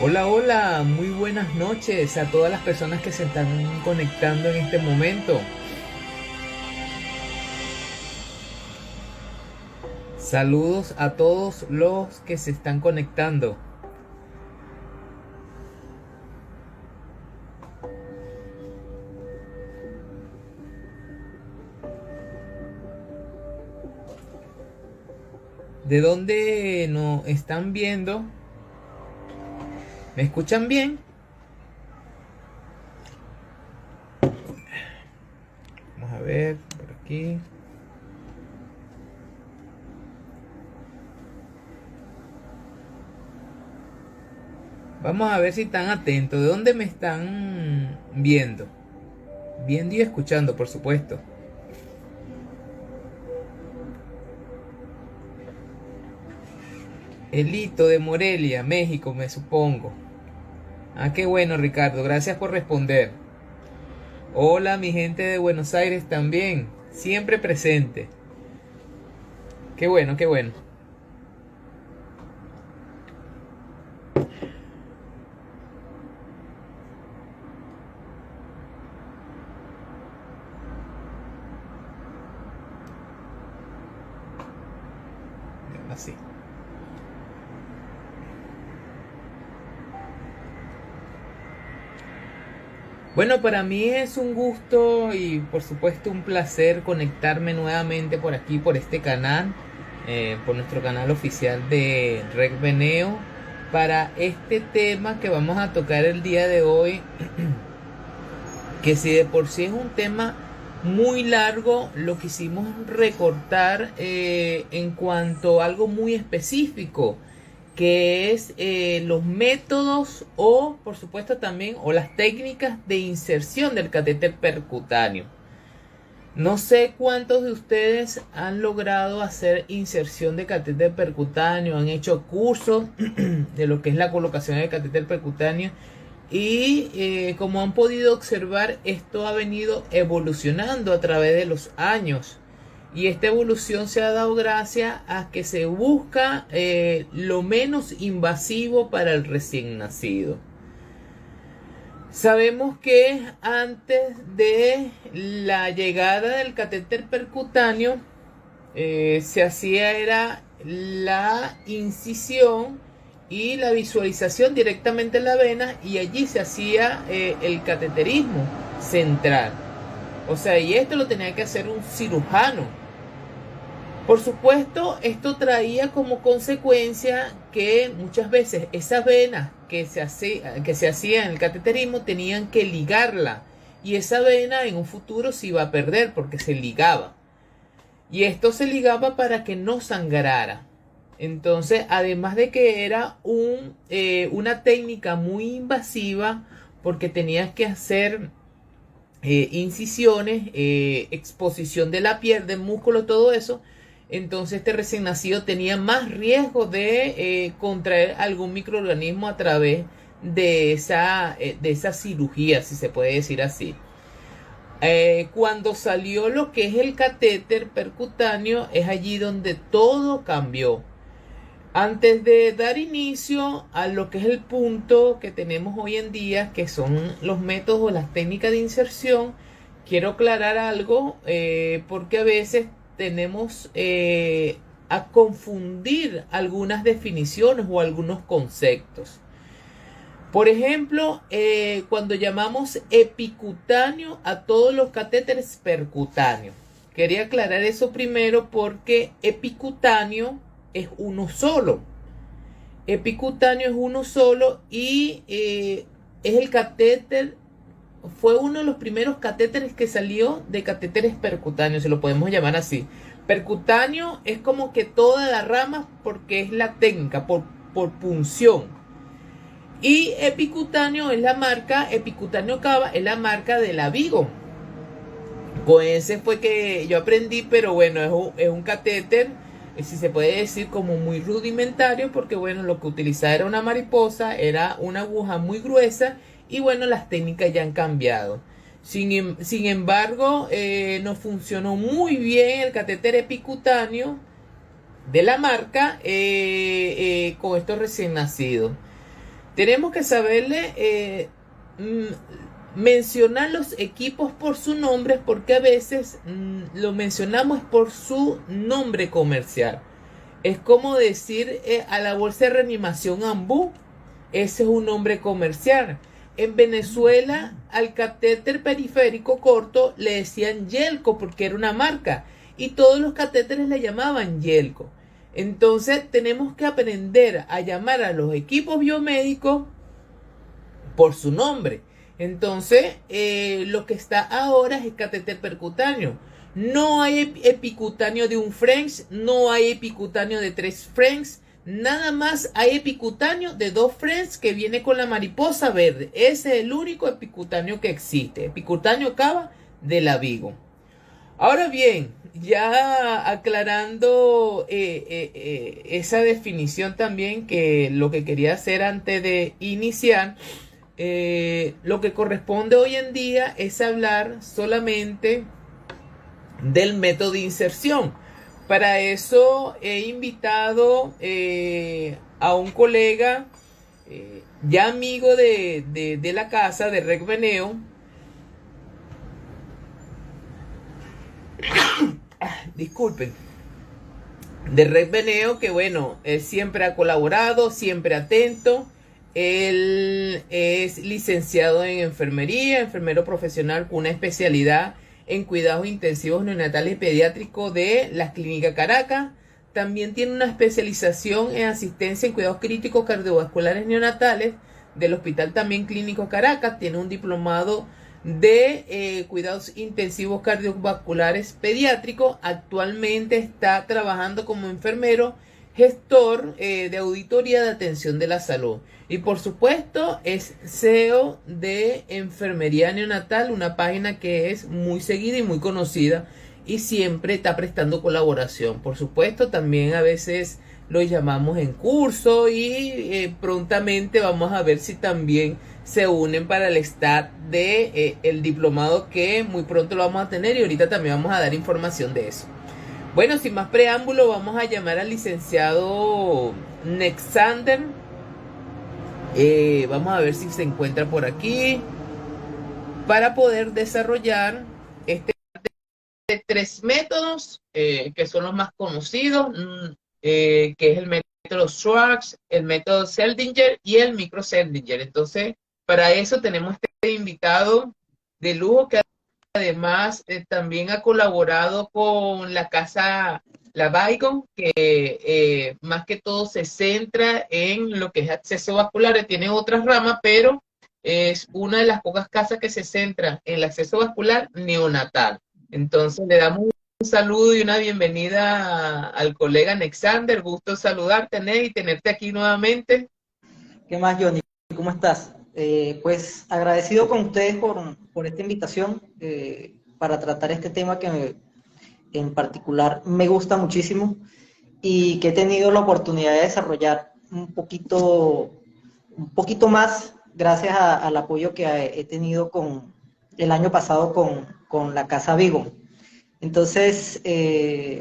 Hola, hola, muy buenas noches a todas las personas que se están conectando en este momento. Saludos a todos los que se están conectando. ¿De dónde nos están viendo? ¿Me escuchan bien? Vamos a ver por aquí. Vamos a ver si están atentos. ¿De dónde me están viendo? Viendo y escuchando, por supuesto. Elito de Morelia, México, me supongo. Ah, qué bueno, Ricardo. Gracias por responder. Hola, mi gente de Buenos Aires también. Siempre presente. Qué bueno, qué bueno. Así. Bueno, para mí es un gusto y por supuesto un placer conectarme nuevamente por aquí, por este canal, por nuestro canal oficial de Rec Veneo, para este tema que vamos a tocar el día de hoy, que si de por sí es un tema muy largo, lo quisimos recortar en cuanto a algo muy específico, que es los métodos o por supuesto también o las técnicas de inserción del catéter percutáneo. No sé cuántos de ustedes han logrado hacer inserción de catéter percutáneo, han hecho cursos de lo que es la colocación del catéter percutáneo y como han podido observar, esto ha venido evolucionando a través de los años. Y esta evolución se ha dado gracias a que se busca lo menos invasivo para el recién nacido. Sabemos que antes de la llegada del catéter percutáneo se hacía era la incisión y la visualización directamente en la vena, y allí se hacía el cateterismo central. O sea, y esto lo tenía que hacer un cirujano. Por supuesto, esto traía como consecuencia que muchas veces esas venas que se hacían en el cateterismo tenían que ligarla, y esa vena en un futuro se iba a perder porque se ligaba. Y esto se ligaba para que no sangrara. Entonces, además de que era una técnica muy invasiva, porque tenías que hacer incisiones, exposición de la piel, del músculo, todo eso. Entonces este recién nacido tenía más riesgo de contraer algún microorganismo a través de esa cirugía, si se puede decir así. Cuando salió lo que es el catéter percutáneo, es allí donde todo cambió. Antes de dar inicio a lo que es el punto que tenemos hoy en día, que son los métodos o las técnicas de inserción, quiero aclarar algo, porque a veces tenemos a confundir algunas definiciones o algunos conceptos. Por ejemplo, cuando llamamos epicutáneo a todos los catéteres percutáneos. Quería aclarar eso primero porque epicutáneo es uno solo. Epicutáneo es uno solo y es el catéter, fue uno de los primeros catéteres que salió de catéteres percutáneos, se lo podemos llamar así. Percutáneo es como que toda la rama porque es la técnica, por punción. Y epicutáneo es la marca, Epicutáneo Cava es la marca de la Vigo. Con ese fue que yo aprendí, pero bueno, es un catéter, si se puede decir, como muy rudimentario, porque bueno, lo que utilizaba era una mariposa, era una aguja muy gruesa, y bueno, las técnicas ya han cambiado. Sin embargo, nos funcionó muy bien el catéter epicutáneo de la marca con estos recién nacidos. Tenemos que saberle mencionar los equipos por su nombre, porque a veces lo mencionamos por su nombre comercial. Es como decir a la bolsa de reanimación Ambú, ese es un nombre comercial. En Venezuela al catéter periférico corto le decían Yelco porque era una marca y todos los catéteres le llamaban Yelco. Entonces tenemos que aprender a llamar a los equipos biomédicos por su nombre. Entonces, lo que está ahora es el catéter percutáneo. No hay epicutáneo de un French, no hay epicutáneo de 3 French, nada más hay epicutáneo de 2 French que viene con la mariposa verde. Ese es el único epicutáneo que existe. Epicutáneo cava de la Vigo. Ahora bien, ya aclarando esa definición también, que lo que quería hacer antes de iniciar, lo que corresponde hoy en día es hablar solamente del método de inserción. Para eso he invitado a un colega ya amigo de la casa, de Rec Veneo. Disculpen. De Rec Veneo, que bueno, él siempre ha colaborado, siempre atento. Él es licenciado en enfermería, enfermero profesional con una especialidad en cuidados intensivos neonatales y pediátricos de la Clínica Caracas. También tiene una especialización en asistencia en cuidados críticos cardiovasculares neonatales del Hospital también Clínico Caracas. Tiene un diplomado de cuidados intensivos cardiovasculares pediátricos. Actualmente está trabajando como enfermero gestor de auditoría de atención de la salud. Y por supuesto es CEO de Enfermería Neonatal, una página que es muy seguida y muy conocida y siempre está prestando colaboración. Por supuesto, también a veces lo llamamos en curso y prontamente vamos a ver si también se unen para el STAT de el diplomado, que muy pronto lo vamos a tener, y ahorita también vamos a dar información de eso. Bueno, sin más preámbulo, vamos a llamar al licenciado Nexander. Vamos a ver si se encuentra por aquí para poder desarrollar este de 3 métodos que son los más conocidos, que es el método Schwartz, el método Seldinger y el micro Seldinger. Entonces, para eso tenemos este invitado de lujo que además también ha colaborado con la casa La Baigon, que más que todo se centra en lo que es acceso vascular. Tiene otras ramas, pero es una de las pocas casas que se centra en el acceso vascular neonatal. Entonces le damos un saludo y una bienvenida al colega Nexander. Gusto saludarte, Ney, y tenerte aquí nuevamente. ¿Qué más, Johnny? ¿Cómo estás? Pues agradecido con ustedes por esta invitación para tratar este tema que en particular me gusta muchísimo y que he tenido la oportunidad de desarrollar un poquito más gracias al apoyo que he tenido el año pasado con la Casa Vigo. Entonces,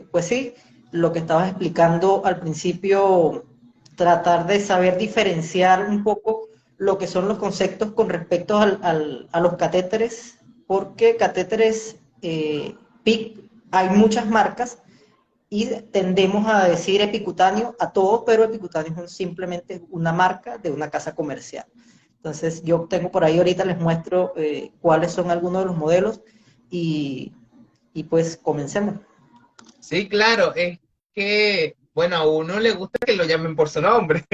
pues sí, lo que estabas explicando al principio, tratar de saber diferenciar un poco lo que son los conceptos con respecto a los catéteres, porque catéteres PIC hay muchas marcas y tendemos a decir epicutáneo a todo, pero epicutáneo es simplemente una marca de una casa comercial. Entonces yo tengo por ahí, ahorita les muestro cuáles son algunos de los modelos y pues comencemos. Sí, claro, es que, bueno, a uno le gusta que lo llamen por su nombre,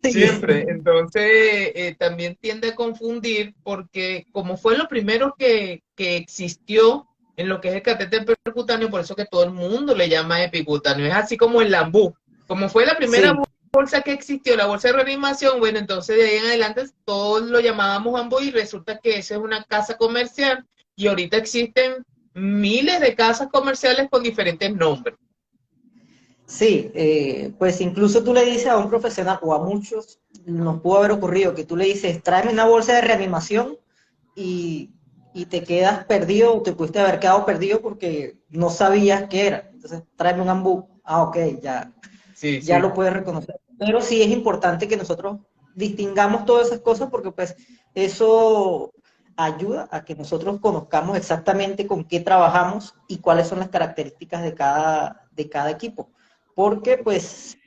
siempre. Sí. Entonces, también tiende a confundir porque como fue lo primero que existió en lo que es el catéter percutáneo, por eso que todo el mundo le llama epicutáneo. Es así como el Lambú. Como fue la primera Sí, bolsa que existió, la bolsa de reanimación, bueno, entonces de ahí en adelante todos lo llamábamos Ambú y resulta que esa es una casa comercial y ahorita existen miles de casas comerciales con diferentes nombres. sí, pues incluso tú le dices a un profesional o a muchos, nos pudo haber ocurrido que tú le dices, tráeme una bolsa de reanimación y, y te quedas perdido o te pudiste haber quedado perdido porque no sabías qué era. Entonces, tráeme un ambú. Ah, ok, ya, Sí, ya sí. lo puedes reconocer. Pero sí es importante que nosotros distingamos todas esas cosas porque pues eso ayuda a que nosotros conozcamos exactamente con qué trabajamos y cuáles son las características de cada equipo. Porque pues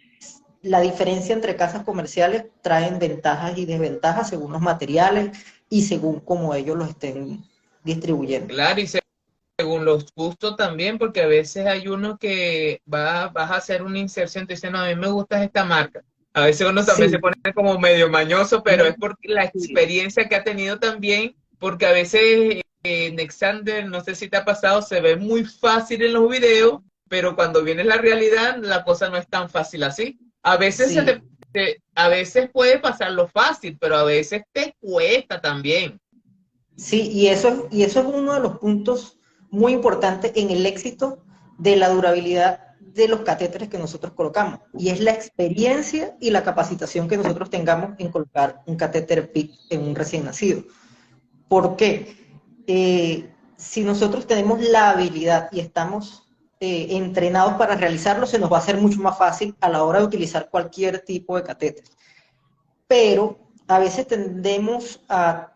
la diferencia entre casas comerciales traen ventajas y desventajas según los materiales y según cómo ellos los estén distribuyendo. Claro, y según los gustos también, porque a veces hay uno que vas a hacer una inserción, te dice, no, a mí me gusta esta marca. A veces uno también se Sí, pone como medio mañoso, pero es por la sí, experiencia que ha tenido también, porque a veces Nexander, no sé si te ha pasado, se ve muy fácil en los videos, pero cuando viene la realidad, la cosa no es tan fácil así. A veces sí, a veces puede pasar lo fácil, pero a veces te cuesta también. sí, y eso es uno de los puntos muy importantes en el éxito de la durabilidad de los catéteres que nosotros colocamos. Y es la experiencia y la capacitación que nosotros tengamos en colocar un catéter PIC en un recién nacido. ¿Por qué? Si nosotros tenemos la habilidad y estamos entrenados para realizarlo, se nos va a hacer mucho más fácil a la hora de utilizar cualquier tipo de catéter. Pero a veces tendemos a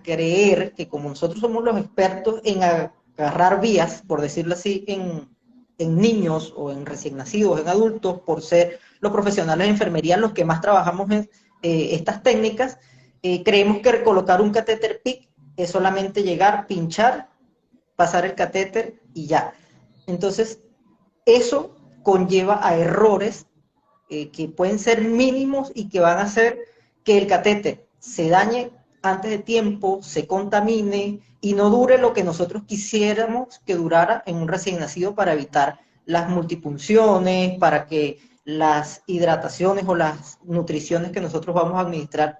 creer que como nosotros somos los expertos en agarrar vías, por decirlo así, en niños o en recién nacidos, en adultos, por ser los profesionales de enfermería los que más trabajamos en estas técnicas, creemos que colocar un catéter PIC es solamente llegar, pinchar, pasar el catéter y ya. Entonces, eso conlleva a errores que pueden ser mínimos y que van a hacer que el catéter se dañe antes de tiempo, se contamine y no dure lo que nosotros quisiéramos que durara en un recién nacido para evitar las multipunciones, para que las hidrataciones o las nutriciones que nosotros vamos a administrar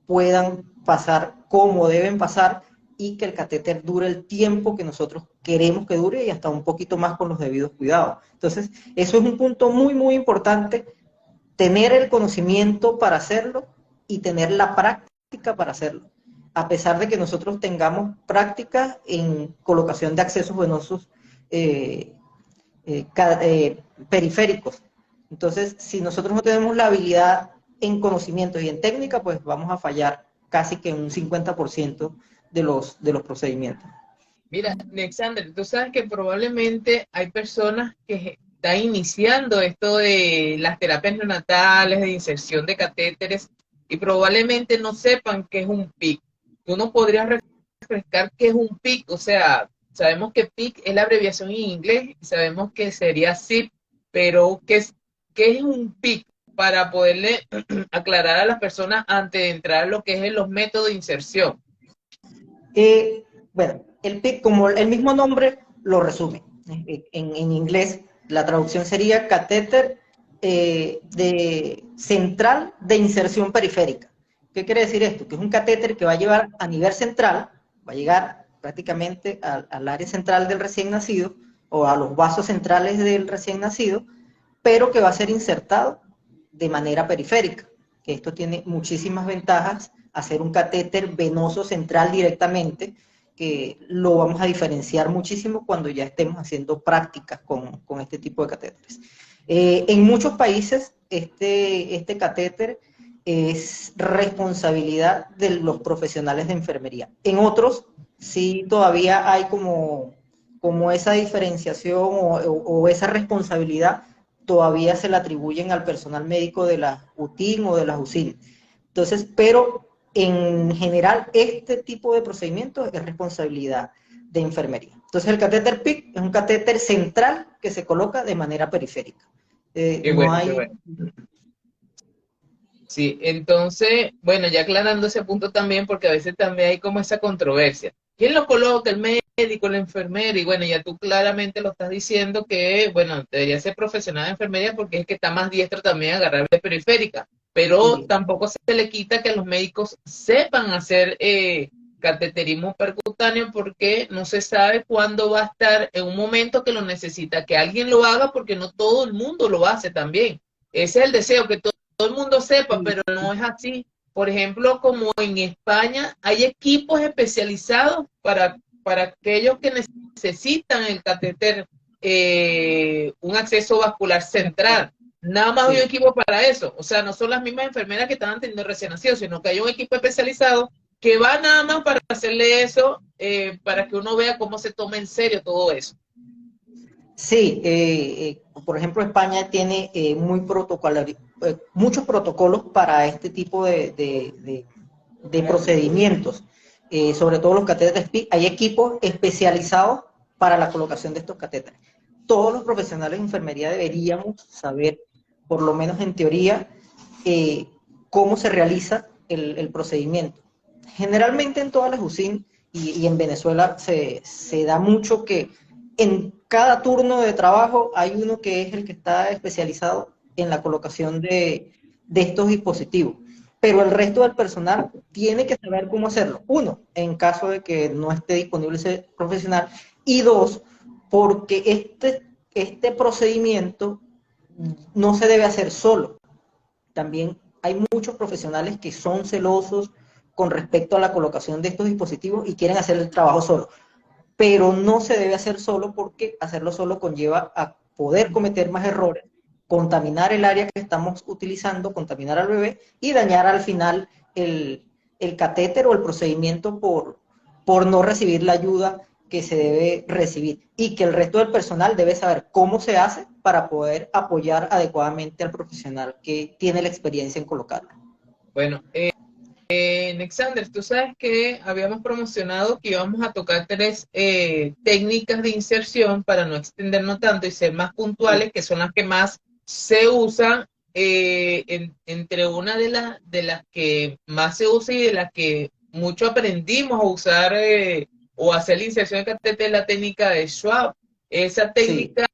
puedan pasar como deben pasar y que el catéter dure el tiempo que nosotros queremos que dure y hasta un poquito más con los debidos cuidados. Entonces, eso es un punto muy, muy importante, tener el conocimiento para hacerlo y tener la práctica para hacerlo. A pesar de que nosotros tengamos práctica en colocación de accesos venosos eh, periféricos. Entonces, si nosotros no tenemos la habilidad en conocimientos y en técnica, pues vamos a fallar casi que en un 50% de los procedimientos. Mira, Alexander, tú sabes que probablemente hay personas que están iniciando esto de las terapias neonatales, de inserción de catéteres, y probablemente no sepan qué es un PIC. Tú no podrías refrescar qué es un PIC, o sea, sabemos que PIC es la abreviación en inglés, y sabemos que sería ZIP, pero qué es un PIC? Para poderle aclarar a las personas antes de entrar a lo que es los métodos de inserción. Bueno, el PIC, como el mismo nombre lo resume, en inglés la traducción sería catéter de central de inserción periférica. ¿Qué quiere decir esto? Que es un catéter que va a llevar a nivel central, va a llegar prácticamente al área central del recién nacido o a los vasos centrales del recién nacido, pero que va a ser insertado de manera periférica, que esto tiene muchísimas ventajas, hacer un catéter venoso central directamente, que lo vamos a diferenciar muchísimo cuando ya estemos haciendo prácticas con este tipo de catéteres. En muchos países este catéter es responsabilidad de los profesionales de enfermería. En otros sí todavía hay como esa diferenciación o esa responsabilidad todavía se le atribuyen al personal médico de la UTIN o de las UCIN. Entonces, pero en general este tipo de procedimientos es responsabilidad de enfermería. Entonces el catéter PIC es un catéter central que se coloca de manera periférica. Qué No bueno, qué hay... bueno. Sí, entonces, bueno, ya aclarando ese punto también, porque a veces también hay como esa controversia. ¿Quién lo coloca? ¿El médico, el enfermero? Y bueno, ya tú claramente lo estás diciendo que, bueno, debería ser profesional de enfermería porque es que está más diestro también a agarrar de periférica, pero Sí, tampoco se le quita que los médicos sepan hacer cateterismo percutáneo porque no se sabe cuándo va a estar en un momento que lo necesita, que alguien lo haga porque no todo el mundo lo hace también. Ese es el deseo, que todo el mundo sepa, sí, pero no es así. Por ejemplo, como en España hay equipos especializados para aquellos que necesitan el catéter, un acceso vascular central. nada más hay un Sí. equipo para eso. O sea, no son las mismas enfermeras que estaban teniendo recién nacidos, sino que hay un equipo especializado que va nada más para hacerle eso, para que uno vea cómo se toma en serio todo eso. Sí, por ejemplo, España tiene muchos protocolos para este tipo de procedimientos, sobre todo los catéteres PIC. Hay equipos especializados para la colocación de estos catéteres. Todos los profesionales de enfermería deberíamos saber, por lo menos en teoría, eh, cómo se realiza el procedimiento. Generalmente en todas las UCIN y en Venezuela se da mucho que en cada turno de trabajo hay uno que es el que está especializado en la colocación de estos dispositivos. Pero el resto del personal tiene que saber cómo hacerlo. Uno, en caso de que no esté disponible ese profesional. Y dos, porque este procedimiento no se debe hacer solo. También hay muchos profesionales que son celosos con respecto a la colocación de estos dispositivos y quieren hacer el trabajo solo, pero no se debe hacer solo porque hacerlo solo conlleva a poder cometer más errores, contaminar el área que estamos utilizando, contaminar al bebé y dañar al final el catéter o el procedimiento por no recibir la ayuda que se debe recibir y que el resto del personal debe saber cómo se hace para poder apoyar adecuadamente al profesional que tiene la experiencia en colocarlo. Bueno, Alexander, tú sabes que habíamos promocionado que íbamos a tocar tres técnicas de inserción para no extendernos tanto y ser más Sí, puntuales, que son las que más se usan, entre una de las que más se usa y de las que mucho aprendimos a usar, o hacer la inserción de catéter, la técnica de Schwab. Esa sí. técnica,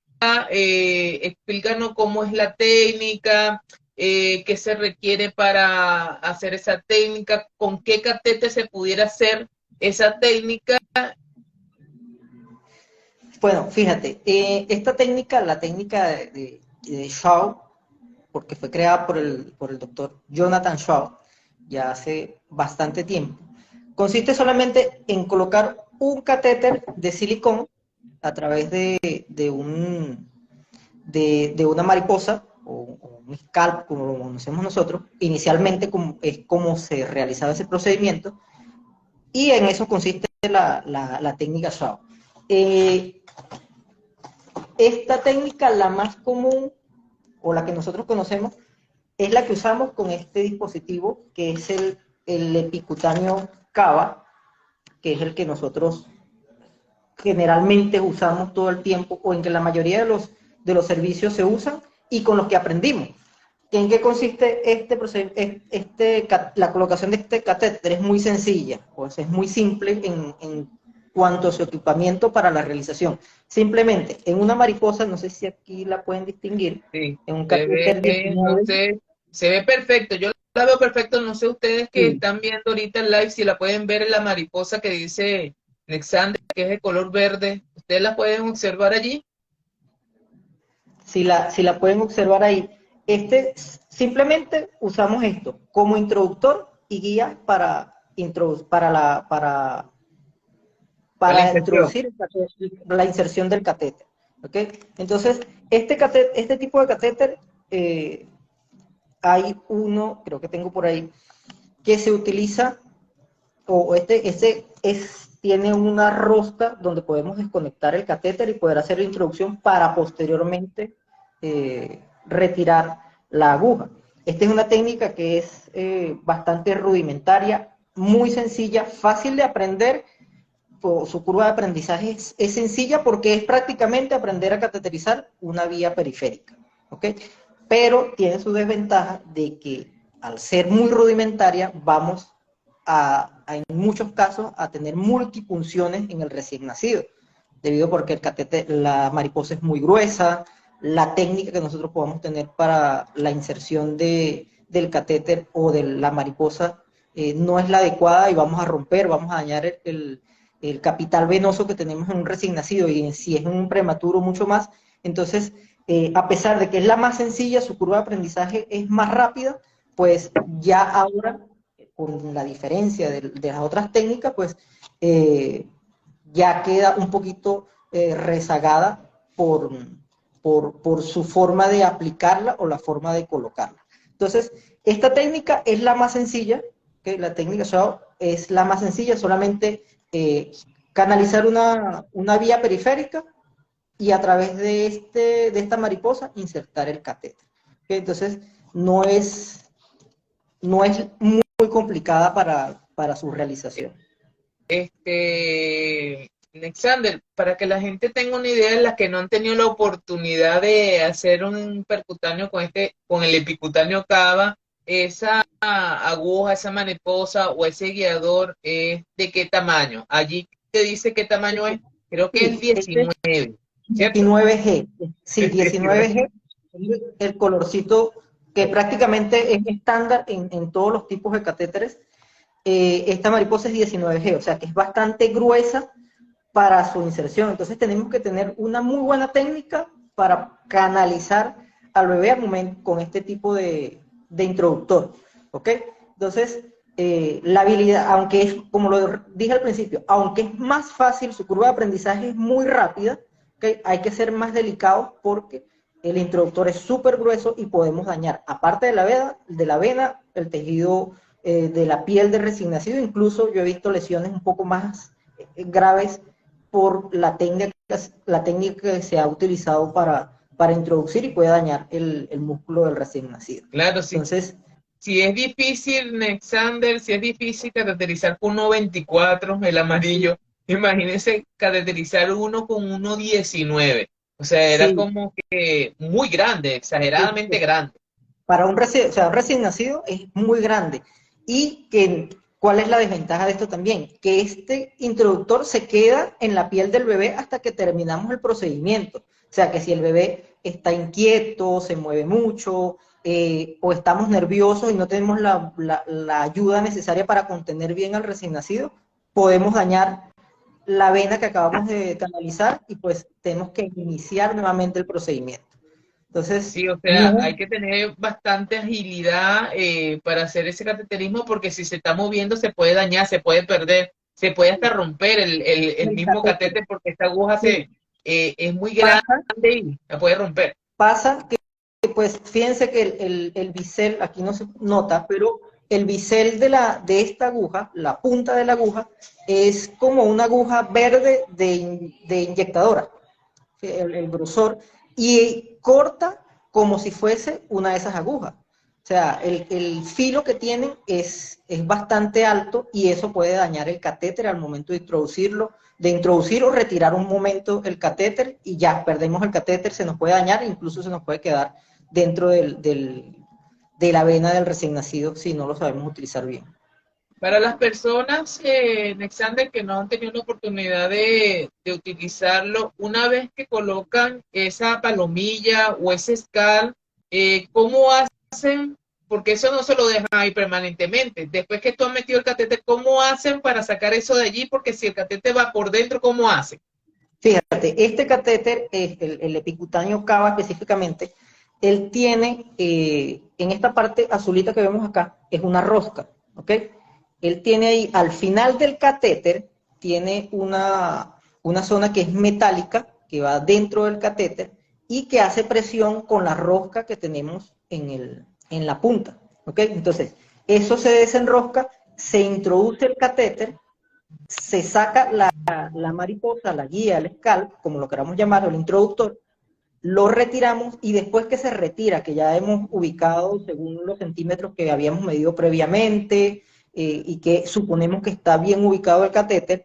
explícanos cómo es la técnica, qué se requiere para hacer esa técnica, con qué catéter se pudiera hacer esa técnica. Bueno, fíjate, esta técnica, la técnica de Shaw, porque fue creada por el doctor Jonathan Shaw ya hace bastante tiempo, consiste solamente en colocar un catéter de silicón a través de una mariposa o un scalp, como lo conocemos nosotros. Inicialmente es como se realizaba ese procedimiento y en eso consiste la técnica Shaw. Eh, Esta técnica, la más común o la que nosotros conocemos, es la que usamos con este dispositivo, que es el epicutáneo Cava, que es el que nosotros generalmente usamos todo el tiempo, o en que la mayoría de los servicios se usan, y con los que aprendimos. ¿En qué consiste la colocación de este catéter? Es muy sencilla, pues es muy simple en cuanto a su equipamiento para la realización. Simplemente, en una mariposa, no sé si aquí la pueden distinguir, Sí, en un se catéter ve, no 19. sé, se ve perfecto. Yo la veo perfecto. No sé ustedes que Sí, están viendo ahorita el live, si la pueden ver en la mariposa que dice Alexander, que es de color verde. Ustedes la pueden observar allí. si la pueden observar ahí. Simplemente usamos esto como introductor y guía Para la para inserción. introducir la inserción del catéter. ¿Okay? Entonces, este tipo de catéter, hay uno, creo que tengo por ahí, que se utiliza, tiene una rosca donde podemos desconectar el catéter y poder hacer la introducción para posteriormente retirar la aguja. Esta es una técnica que es bastante rudimentaria, muy sencilla, fácil de aprender. Su curva de aprendizaje es sencilla porque es prácticamente aprender a cateterizar una vía periférica, ¿ok? Pero tiene su desventaja de que al ser muy rudimentaria vamos en muchos casos a tener multifunciones en el recién nacido, debido porque la mariposa es muy gruesa, la técnica que nosotros podamos tener para la inserción del catéter o de la mariposa no es la adecuada y vamos a romper, vamos a dañar el capital venoso que tenemos en un recién nacido y si es en un prematuro mucho más. Entonces, a pesar de que es la más sencilla, su curva de aprendizaje es más rápida, pues ya ahora, con la diferencia de las otras técnicas, pues ya queda un poquito rezagada por su forma de aplicarla o la forma de colocarla. Entonces, esta técnica es la más sencilla, ¿okay? La técnica Shaw es la más sencilla, solamente canalizar una vía periférica y a través de esta mariposa insertar el catéter. ¿Okay? Entonces, no es muy complicada para su realización. Alexander, para que la gente tenga una idea, las que no han tenido la oportunidad de hacer un percutáneo con el epicutáneo cava, esa aguja, esa mariposa o ese guiador es de qué tamaño. Allí te dice qué tamaño es, creo que es Sí, este es 19, ¿cierto? 19G. Sí, Es 19. 19G, el colorcito que prácticamente es estándar en todos los tipos de catéteres. Esta mariposa es 19G, o sea que es bastante gruesa para su inserción. Entonces tenemos que tener una muy buena técnica para canalizar al bebé al momento con este tipo de introductor. ¿Ok? Entonces, la habilidad, aunque es, como lo dije al principio, aunque es más fácil, su curva de aprendizaje es muy rápida, ¿okay? Hay que ser más delicados porque el introductor es súper grueso y podemos dañar, aparte de la vena, el tejido de la piel del recién nacido. Incluso yo he visto lesiones un poco más graves por la técnica que se ha utilizado para introducir y puede dañar el músculo del recién nacido. Claro, sí. Entonces, Si es difícil, Alexander, si es difícil cateterizar con 1.24, el amarillo, imagínense cateterizar uno con 1.19. O sea, era sí, como que muy grande, exageradamente grande. para o sea, un recién nacido es muy grande. Y ¿cuál es la desventaja de esto también? Que este introductor se queda en la piel del bebé hasta que terminamos el procedimiento. O sea, que si el bebé está inquieto, se mueve mucho, o estamos nerviosos y no tenemos la ayuda necesaria para contener bien al recién nacido, podemos dañar la vena que acabamos de canalizar y pues tenemos que iniciar nuevamente el procedimiento. Entonces, Sí, o sea, hay no, que tener bastante agilidad para hacer ese cateterismo porque si se está moviendo se puede dañar, se puede perder, se puede hasta romper el el mismo catéter. catéter porque esta aguja Sí, es muy grande pasa, y la puede romper. pasa que, pues fíjense que el bisel, aquí no se nota, pero el bisel de esta aguja, la punta de la aguja, es como una aguja verde de inyectadora, ¿sí? El grosor, y corta como si fuese una de esas agujas. O sea, el filo que tienen es bastante alto y eso puede dañar el catéter al momento de introducir o retirar un momento el catéter y ya perdemos el catéter, se nos puede dañar e incluso se nos puede quedar dentro de la vena del recién nacido si no lo sabemos utilizar bien. Para las personas, Alexander, que no han tenido la oportunidad de utilizarlo, una vez que colocan esa palomilla o ese escal, ¿cómo hacen? Porque eso no se lo dejan ahí permanentemente. Después que tú has metido el catéter, ¿cómo hacen para sacar eso de allí? Porque si el catéter va por dentro, ¿cómo hacen? Fíjate, este catéter, el epicutáneo cava específicamente, él tiene, en esta parte azulita que vemos acá, es una rosca, ¿ok? Él tiene ahí, al final del catéter, tiene una zona que es metálica, que va dentro del catéter, y que hace presión con la rosca que tenemos en la punta, ¿ok? Entonces, eso se desenrosca, se introduce el catéter, se saca la mariposa, la guía, el scalp, como lo queramos llamar, o el introductor, lo retiramos y después que se retira, que ya hemos ubicado según los centímetros que habíamos medido previamente y que suponemos que está bien ubicado el catéter,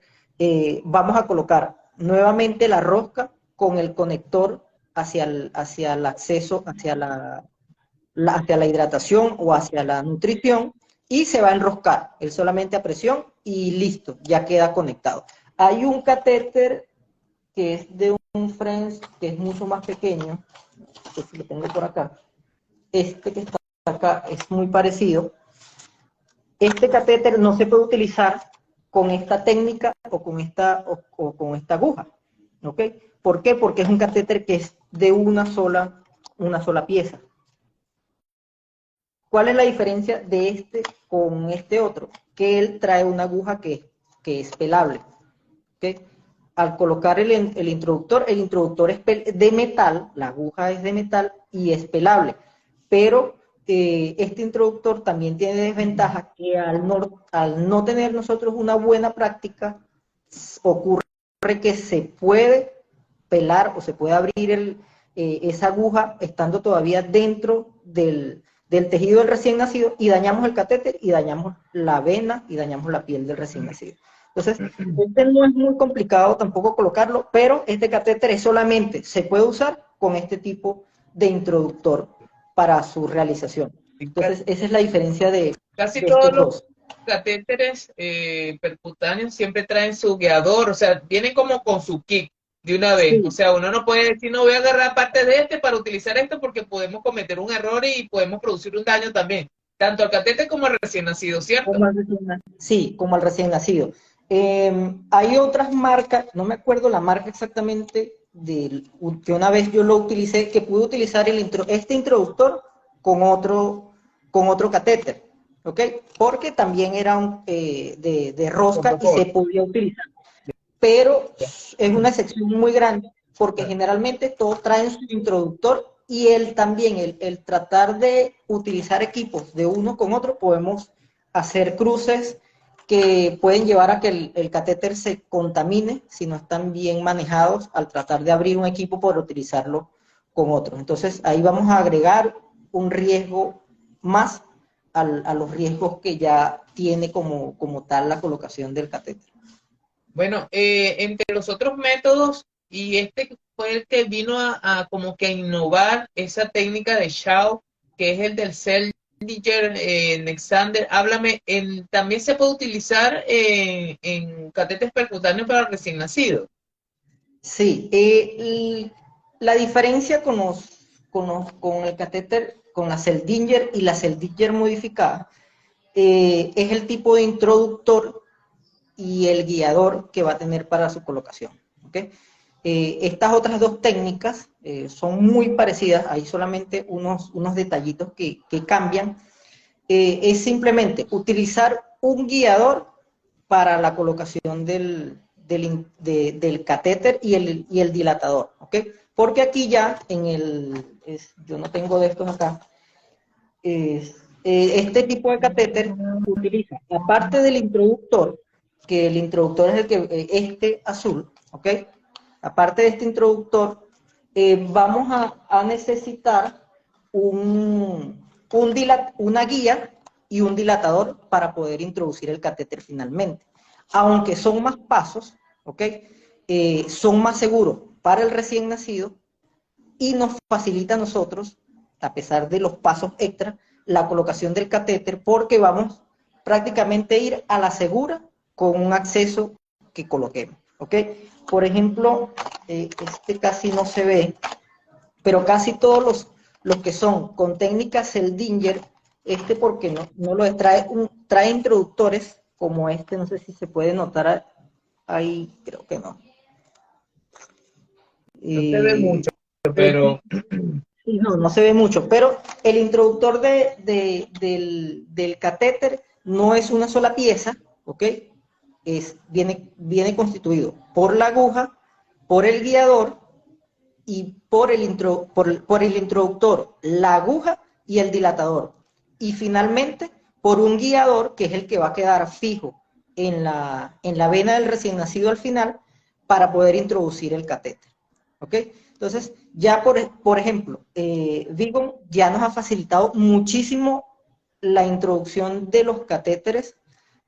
vamos a colocar nuevamente la rosca con el conector hacia el acceso, hacia la hidratación o hacia la nutrición y se va a enroscar, él solamente a presión y listo, ya queda conectado. Hay un catéter que es de un French que es mucho más pequeño, que si lo tengo por acá, este que está acá es muy parecido. Este catéter no se puede utilizar con esta técnica o con esta aguja, ¿ok? ¿Por qué? Porque es un catéter que es de una sola pieza. ¿Cuál es la diferencia de este con este otro? Que él trae una aguja que es pelable. ¿Okay? al colocar el introductor es de metal, la aguja es de metal y es pelable, pero este introductor también tiene desventaja que al no tener nosotros una buena práctica, ocurre que se puede pelar o se puede abrir esa aguja estando todavía dentro del tejido del recién nacido y dañamos el catéter y dañamos la vena y dañamos la piel del recién nacido. Entonces, este no es muy complicado tampoco colocarlo, pero este catéter solamente se puede usar con este tipo de introductor para su realización. Entonces, esa es la diferencia de Casi todos estos los dos. catéteres percutáneos siempre traen su guiador, o sea, vienen como con su kit de una vez. O Sí, sea, uno no puede decir, no voy a agarrar parte de este para utilizar esto porque podemos cometer un error y podemos producir un daño también, tanto al catéter como al recién nacido, ¿cierto? como al recién nacido. Sí, como al recién nacido. Hay otras marcas, no me acuerdo la marca exactamente, que una vez yo lo utilicé, que pude utilizar este introductor con otro catéter, ¿ok? Porque también era de rosca y se podía utilizar. Pero es una excepción muy grande porque generalmente todos traen su introductor y también el tratar de utilizar equipos de uno con otro, podemos hacer cruces que pueden llevar a que el catéter se contamine si no están bien manejados al tratar de abrir un equipo por utilizarlo con otro. Entonces ahí vamos a agregar un riesgo más a los riesgos que ya tiene como tal la colocación del catéter. Bueno, entre los otros métodos, y este fue el que vino a como que a innovar esa técnica de Shaw, que es el del Seldinger Nexander. Háblame, también se puede utilizar en catéteres percutáneos para recién nacidos. Sí, la diferencia con el catéter, con la Seldinger y la Seldinger modificada, es el tipo de introductor y el guiador que va a tener para su colocación. ¿Okay? Estas otras dos técnicas son muy parecidas, hay solamente unos detallitos que cambian. Es simplemente utilizar un guiador para la colocación del catéter y el dilatador, ¿ok? Porque aquí ya yo no tengo de estos acá, este tipo de catéter utiliza, aparte del introductor, que el introductor es este azul, ¿ok? Aparte de este introductor, vamos a necesitar una guía y un dilatador para poder introducir el catéter finalmente. Aunque son más pasos, ¿ok? Son más seguros para el recién nacido y nos facilita a nosotros, a pesar de los pasos extra, la colocación del catéter porque vamos prácticamente a ir a la segura con un acceso que coloquemos, ¿ok? Por ejemplo, este casi no se ve, pero casi todos los que son con técnicas Seldinger, porque no lo trae introductores como este, no sé si se puede notar ahí, creo que no. No se ve Eh, mucho, pero Sí, no se ve mucho, pero el introductor del catéter no es una sola pieza, ¿ok? Viene constituido por la aguja, por el guiador y por el introductor, la aguja y el dilatador. Y finalmente, por un guiador que es el que va a quedar fijo en la vena del recién nacido al final para poder introducir el catéter. ¿Ok? Entonces, ya por ejemplo, Vigon ya nos ha facilitado muchísimo la introducción de los catéteres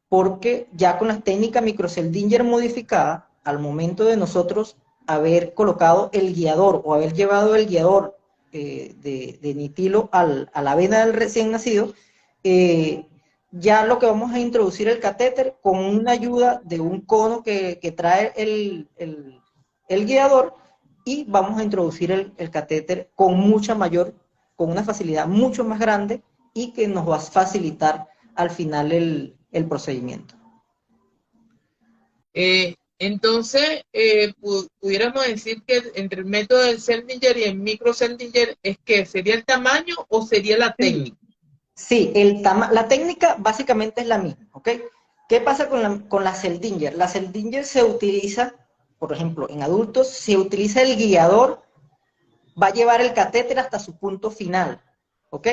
porque ya con la técnica microceldinger modificada, al momento de nosotros haber colocado el guiador o haber llevado el guiador de nitilo a la vena del recién nacido, ya lo que vamos a introducir el catéter con una ayuda de un cono que trae el guiador y vamos a introducir el catéter con una facilidad mucho más grande y que nos va a facilitar al final el procedimiento. entonces pudiéramos decir que entre el método del Seldinger y el micro Seldinger es que sería el tamaño o sería la Sí, técnica. sí, la técnica básicamente es la misma, ¿ok? ¿Qué pasa con la Seldinger? La Seldinger se utiliza por ejemplo, en adultos, se utiliza el guiador, va a llevar el catéter hasta su punto final, ¿ok?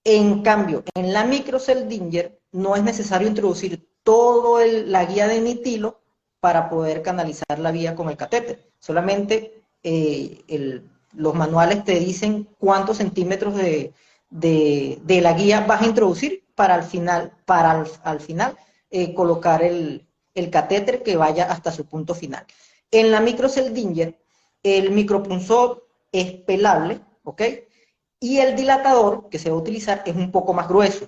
En cambio, en la microceldinger no es necesario introducir toda la guía de nitilo para poder canalizar la vía con el catéter. Solamente los manuales te dicen cuántos centímetros de la guía vas a introducir para al final colocar el catéter que vaya hasta su punto final. En la microceldinger, el micropunzor es pelable, ¿ok? Y el dilatador que se va a utilizar es un poco más grueso,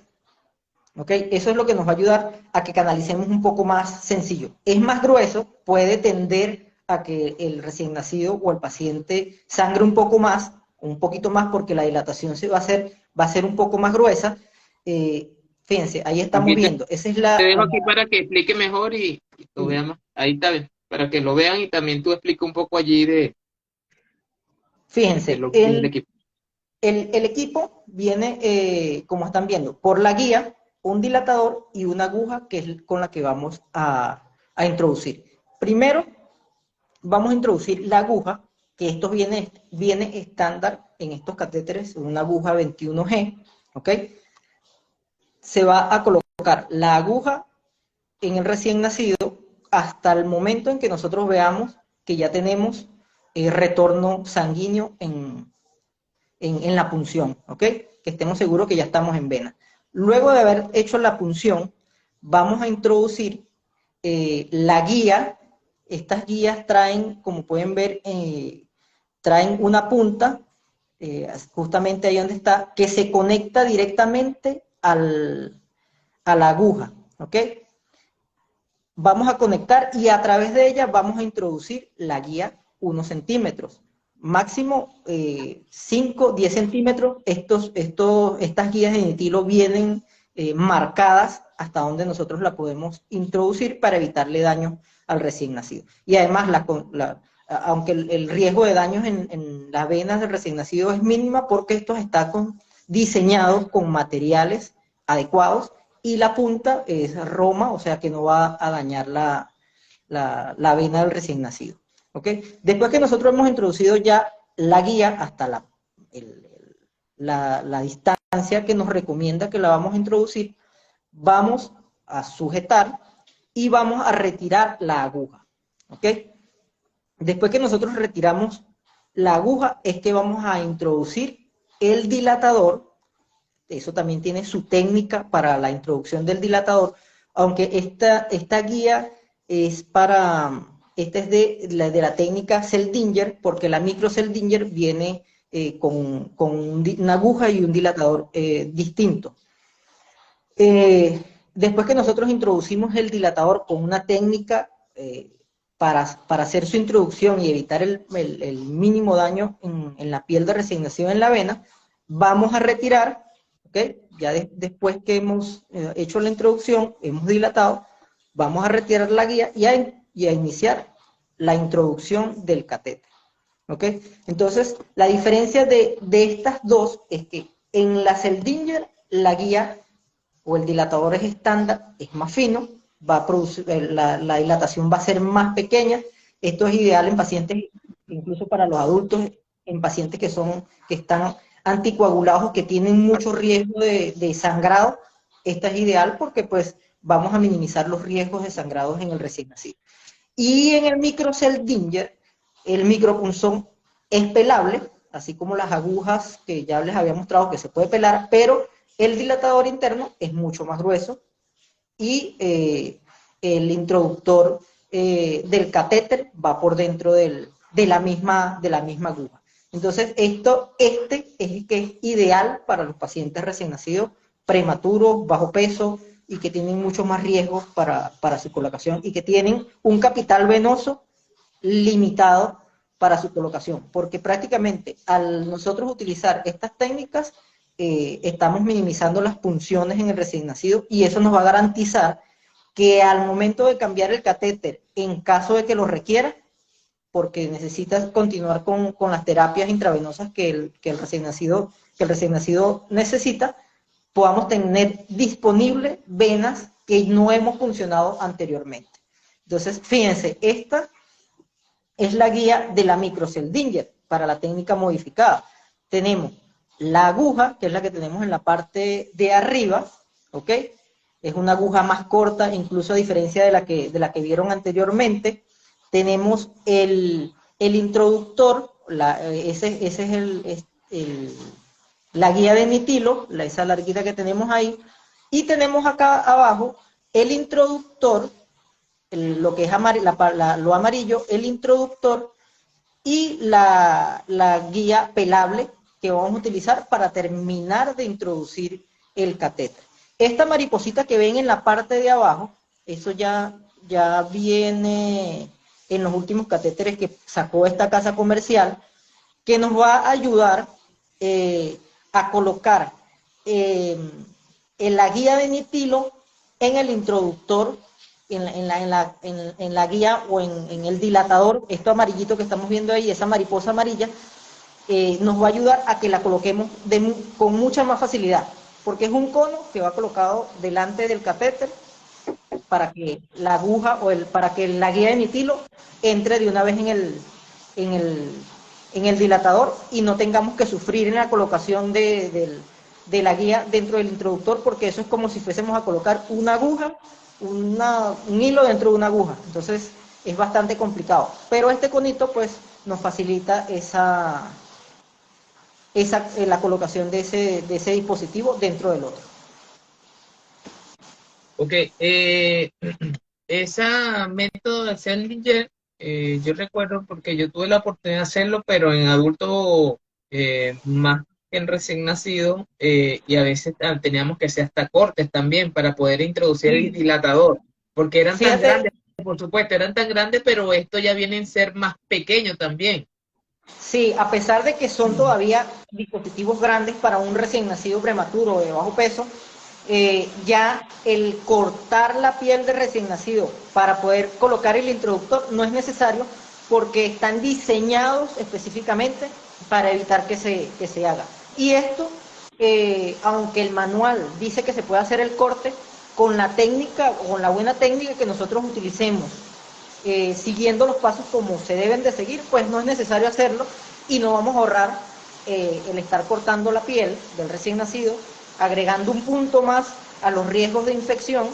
¿ok? Eso es lo que nos va a ayudar a que canalicemos un poco más sencillo. Es más grueso, puede tender a que el recién nacido o el paciente sangre un poco más, un poquito más, porque la dilatación va a ser un poco más gruesa. Fíjense, ahí estamos Aquí viendo. Esa es te dejo aquí para que explique mejor y lo veamos. Ahí está bien, para que lo vean y también tú explica un poco allí de fíjense, lo que es el equipo. el equipo viene, como están viendo, por la guía, un dilatador y una aguja que es con la que vamos a introducir. Primero, vamos a introducir la aguja, que esto viene estándar en estos catéteres, una aguja 21G, ¿ok? Se va a colocar la aguja en el recién nacido hasta el momento en que nosotros veamos que ya tenemos retorno sanguíneo en la punción, ¿ok? Que estemos seguros que ya estamos en vena. Luego de haber hecho la punción, vamos a introducir la guía. Estas guías traen, como pueden ver, traen una punta, justamente ahí donde está, que se conecta directamente a la aguja, ¿ok? Vamos a conectar y a través de ella vamos a introducir la guía 1 centímetros. Máximo 5, 10 centímetros. Estas guías de nitilo vienen marcadas hasta donde nosotros la podemos introducir para evitarle daño al recién nacido. Y además, aunque el riesgo de daños en las venas del recién nacido es mínima porque estos están diseñados con materiales adecuados y la punta es Roma, o sea que no va a dañar la vena del recién nacido. ¿Okay? Después que nosotros hemos introducido ya la guía hasta la distancia que nos recomienda que la vamos a introducir, vamos a sujetar y vamos a retirar la aguja. ¿Okay? Después que nosotros retiramos la aguja es que vamos a introducir el dilatador. Eso también tiene su técnica para la introducción del dilatador, aunque esta guía es esta es de la técnica Seldinger, porque la micro Seldinger viene con una aguja y un dilatador distinto. Después que nosotros introducimos el dilatador con una técnica para hacer su introducción y evitar el mínimo daño en la piel de recién nacido en la vena, vamos a retirar, ¿okay? Ya después que hemos hecho la introducción, hemos dilatado, vamos a retirar la guía y a iniciar la introducción del catéter. ¿Okay? Entonces, la diferencia de estas dos es que en la Seldinger la guía o el dilatador es estándar, es más fino, va a producir, la dilatación va a ser más pequeña. Esto es ideal en pacientes, incluso para los adultos, en pacientes que están anticoagulados o que tienen mucho riesgo de sangrado. Esta es ideal porque pues vamos a minimizar los riesgos de sangrados en el recién nacido. Y en el microceldinger, el micropunzón es pelable, así como las agujas que ya les había mostrado que se puede pelar, pero el dilatador interno es mucho más grueso y el introductor del catéter va por dentro de la misma aguja. Entonces, este es el que es ideal para los pacientes recién nacidos, prematuros, bajo peso y que tienen mucho más riesgos para su colocación y que tienen un capital venoso limitado para su colocación, porque prácticamente al nosotros utilizar estas técnicas, estamos minimizando las punciones en el recién nacido y eso nos va a garantizar que al momento de cambiar el catéter, en caso de que lo requiera, porque necesitas continuar con las terapias intravenosas que el recién nacido necesita, podamos tener disponibles venas que no hemos funcionado anteriormente. Entonces, fíjense, esta es la guía de la microceldinger para la técnica modificada. Tenemos la aguja, que es la que tenemos en la parte de arriba, ¿ok? Es una aguja más corta, incluso a diferencia de la que vieron anteriormente. Tenemos el introductor, ese es la guía de nitilo, esa larguita que tenemos ahí, y tenemos acá abajo el introductor, lo que es lo amarillo, el introductor y la guía pelable que vamos a utilizar para terminar de introducir el catéter. Esta mariposita que ven en la parte de abajo, eso ya viene en los últimos catéteres que sacó esta casa comercial, que nos va a ayudar a colocar en la guía de nitilo en el introductor, en la guía o en el dilatador, esto amarillito que estamos viendo ahí, esa mariposa amarilla, nos va a ayudar a que la coloquemos con mucha más facilidad, porque es un cono que va colocado delante del catéter para que la aguja para que la guía de nitilo entre de una vez en el dilatador y no tengamos que sufrir en la colocación de la guía dentro del introductor, porque eso es como si fuésemos a colocar una aguja, un hilo dentro de una aguja. Entonces es bastante complicado, pero este conito pues nos facilita la colocación de ese dispositivo dentro del otro. Ok, esa método de Seldinger, yo recuerdo porque yo tuve la oportunidad de hacerlo, pero en adulto más que en recién nacido, y a veces teníamos que hacer hasta cortes también para poder introducir el dilatador, porque eran tan grandes, por supuesto, eran tan grandes, pero esto ya viene a ser más pequeño también. Sí, a pesar de que son todavía dispositivos grandes para un recién nacido prematuro de bajo peso, ya el cortar la piel de recién nacido para poder colocar el introductor no es necesario, porque están diseñados específicamente para evitar que se haga. Y esto, aunque el manual dice que se puede hacer el corte, con la técnica, con la buena técnica que nosotros utilicemos, siguiendo los pasos como se deben de seguir, pues no es necesario hacerlo y no vamos a ahorrar el estar cortando la piel del recién nacido, agregando un punto más a los riesgos de infección,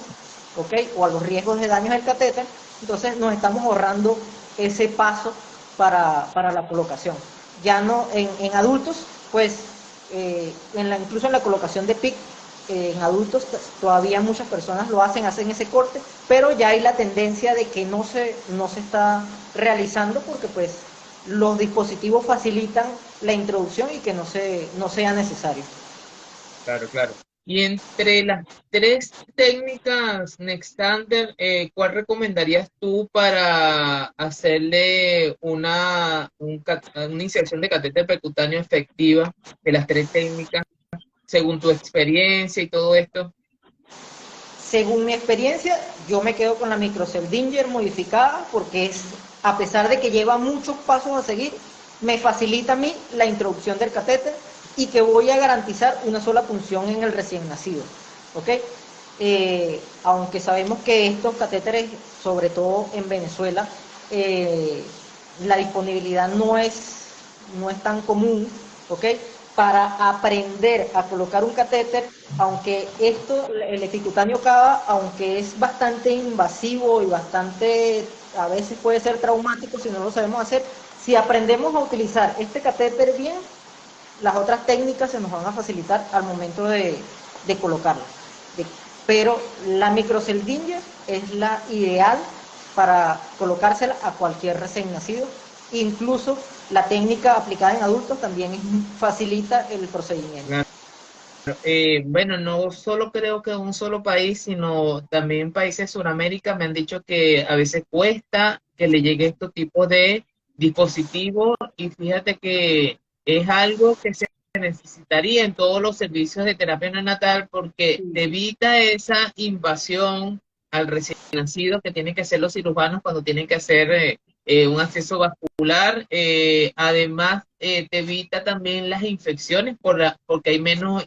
¿ok? O a los riesgos de daños del catéter. Entonces nos estamos ahorrando ese paso para la colocación. Ya no en adultos, pues incluso en la colocación de PIC, en adultos todavía muchas personas hacen ese corte, pero ya hay la tendencia de que no se está realizando, porque pues los dispositivos facilitan la introducción y que no sea necesario. Claro, claro. Y entre las tres técnicas Nextander, ¿cuál recomendarías tú para hacerle una inserción de catéter percutáneo efectiva de las tres técnicas, según tu experiencia y todo esto? Según mi experiencia, yo me quedo con la microceldinger modificada, porque a pesar de que lleva muchos pasos a seguir, me facilita a mí la introducción del catéter y que voy a garantizar una sola punción en el recién nacido, ¿ok? Aunque sabemos que estos catéteres, sobre todo en Venezuela, la disponibilidad no es tan común, ¿ok? Para aprender a colocar un catéter, aunque el epicutáneo cava, aunque es bastante invasivo y a veces puede ser traumático si no lo sabemos hacer, si aprendemos a utilizar este catéter bien, las otras técnicas se nos van a facilitar al momento de colocarla. Pero la microceldinger es la ideal para colocársela a cualquier recién nacido. Incluso la técnica aplicada en adultos también facilita el procedimiento. Claro. Bueno, no solo creo que en un solo país, sino también países de Sudamérica me han dicho que a veces cuesta que le llegue este tipo de dispositivos, y fíjate que es algo que se necesitaría en todos los servicios de terapia neonatal, porque te evita esa invasión al recién nacido que tienen que hacer los cirujanos cuando tienen que hacer un acceso vascular. Además, te evita también las infecciones porque hay menos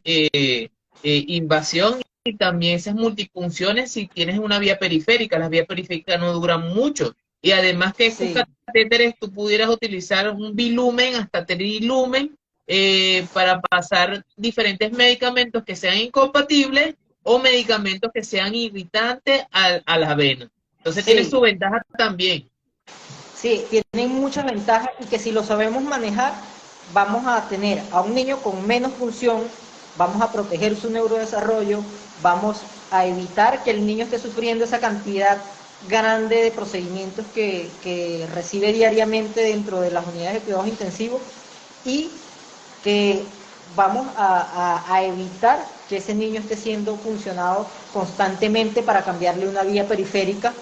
invasión, y también esas multifunciones si tienes una vía periférica. Las vías periféricas no duran mucho. Y además que estos Sí, catéteres tú pudieras utilizar un bilumen hasta trilumen para pasar diferentes medicamentos que sean incompatibles o medicamentos que sean irritantes a la vena. Entonces tiene sí, su ventaja también. sí, tienen muchas ventajas y que si lo sabemos manejar, vamos a tener a un niño con menos función, vamos a proteger su neurodesarrollo, vamos a evitar que el niño esté sufriendo esa cantidad grande de procedimientos que recibe diariamente dentro de las unidades de cuidados intensivos y que vamos a evitar que ese niño esté siendo funcionado constantemente para cambiarle una vía periférica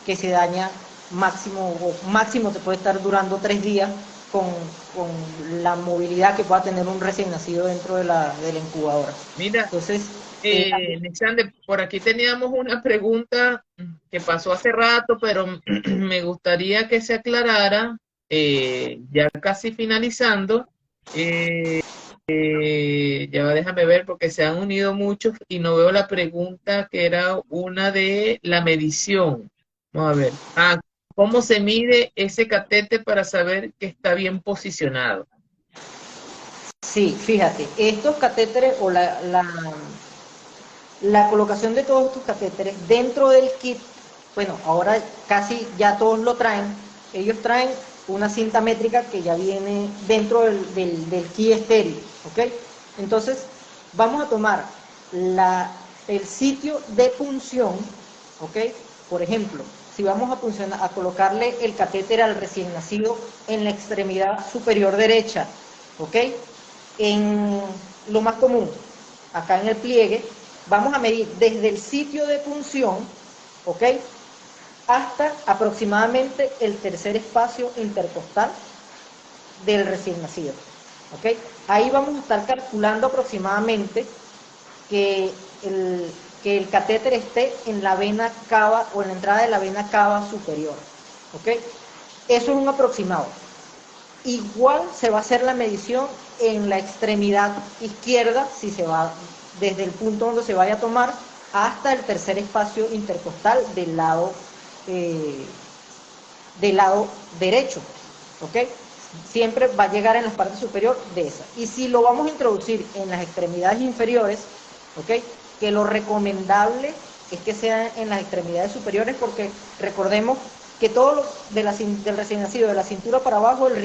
que se daña máximo te puede estar durando 3 días con, con la movilidad que pueda tener un recién nacido dentro de la incubadora. Mira, Entonces, Alexander, por aquí teníamos una pregunta que pasó hace rato, pero me gustaría que se aclarara, ya casi finalizando. Ya va, déjame ver porque se han unido muchos y no veo la pregunta que era una de la medición. Vamos a ver. ¿Cómo se mide ese catete para saber que está bien posicionado? sí, fíjate, estos catéteres o la colocación de todos estos catéteres dentro del kit, bueno, ahora casi ya todos lo traen, ellos traen una cinta métrica que ya viene dentro del kit estéril, ¿ok? Entonces, vamos a tomar el sitio de punción, ¿ok? Por ejemplo, si vamos a colocarle el catéter al recién nacido en la extremidad superior derecha, ¿ok? En lo más común, acá en el pliegue, vamos a medir desde el sitio de punción, ¿ok? Hasta aproximadamente el tercer espacio intercostal del recién nacido, ¿ok? Ahí vamos a estar calculando aproximadamente que el, que el catéter esté en la vena cava o en la entrada de la vena cava superior, ¿ok? Eso es un aproximado. Igual se va a hacer la medición en la extremidad izquierda, si se va desde el punto donde se vaya a tomar hasta el tercer espacio intercostal eh, del lado derecho, ¿ok? Siempre va a llegar en la parte superior de esa. Y si lo vamos a introducir en las extremidades inferiores, ¿ok? Que lo recomendable es que sea en las extremidades superiores porque recordemos que todos los del recién nacido, de la cintura para abajo, los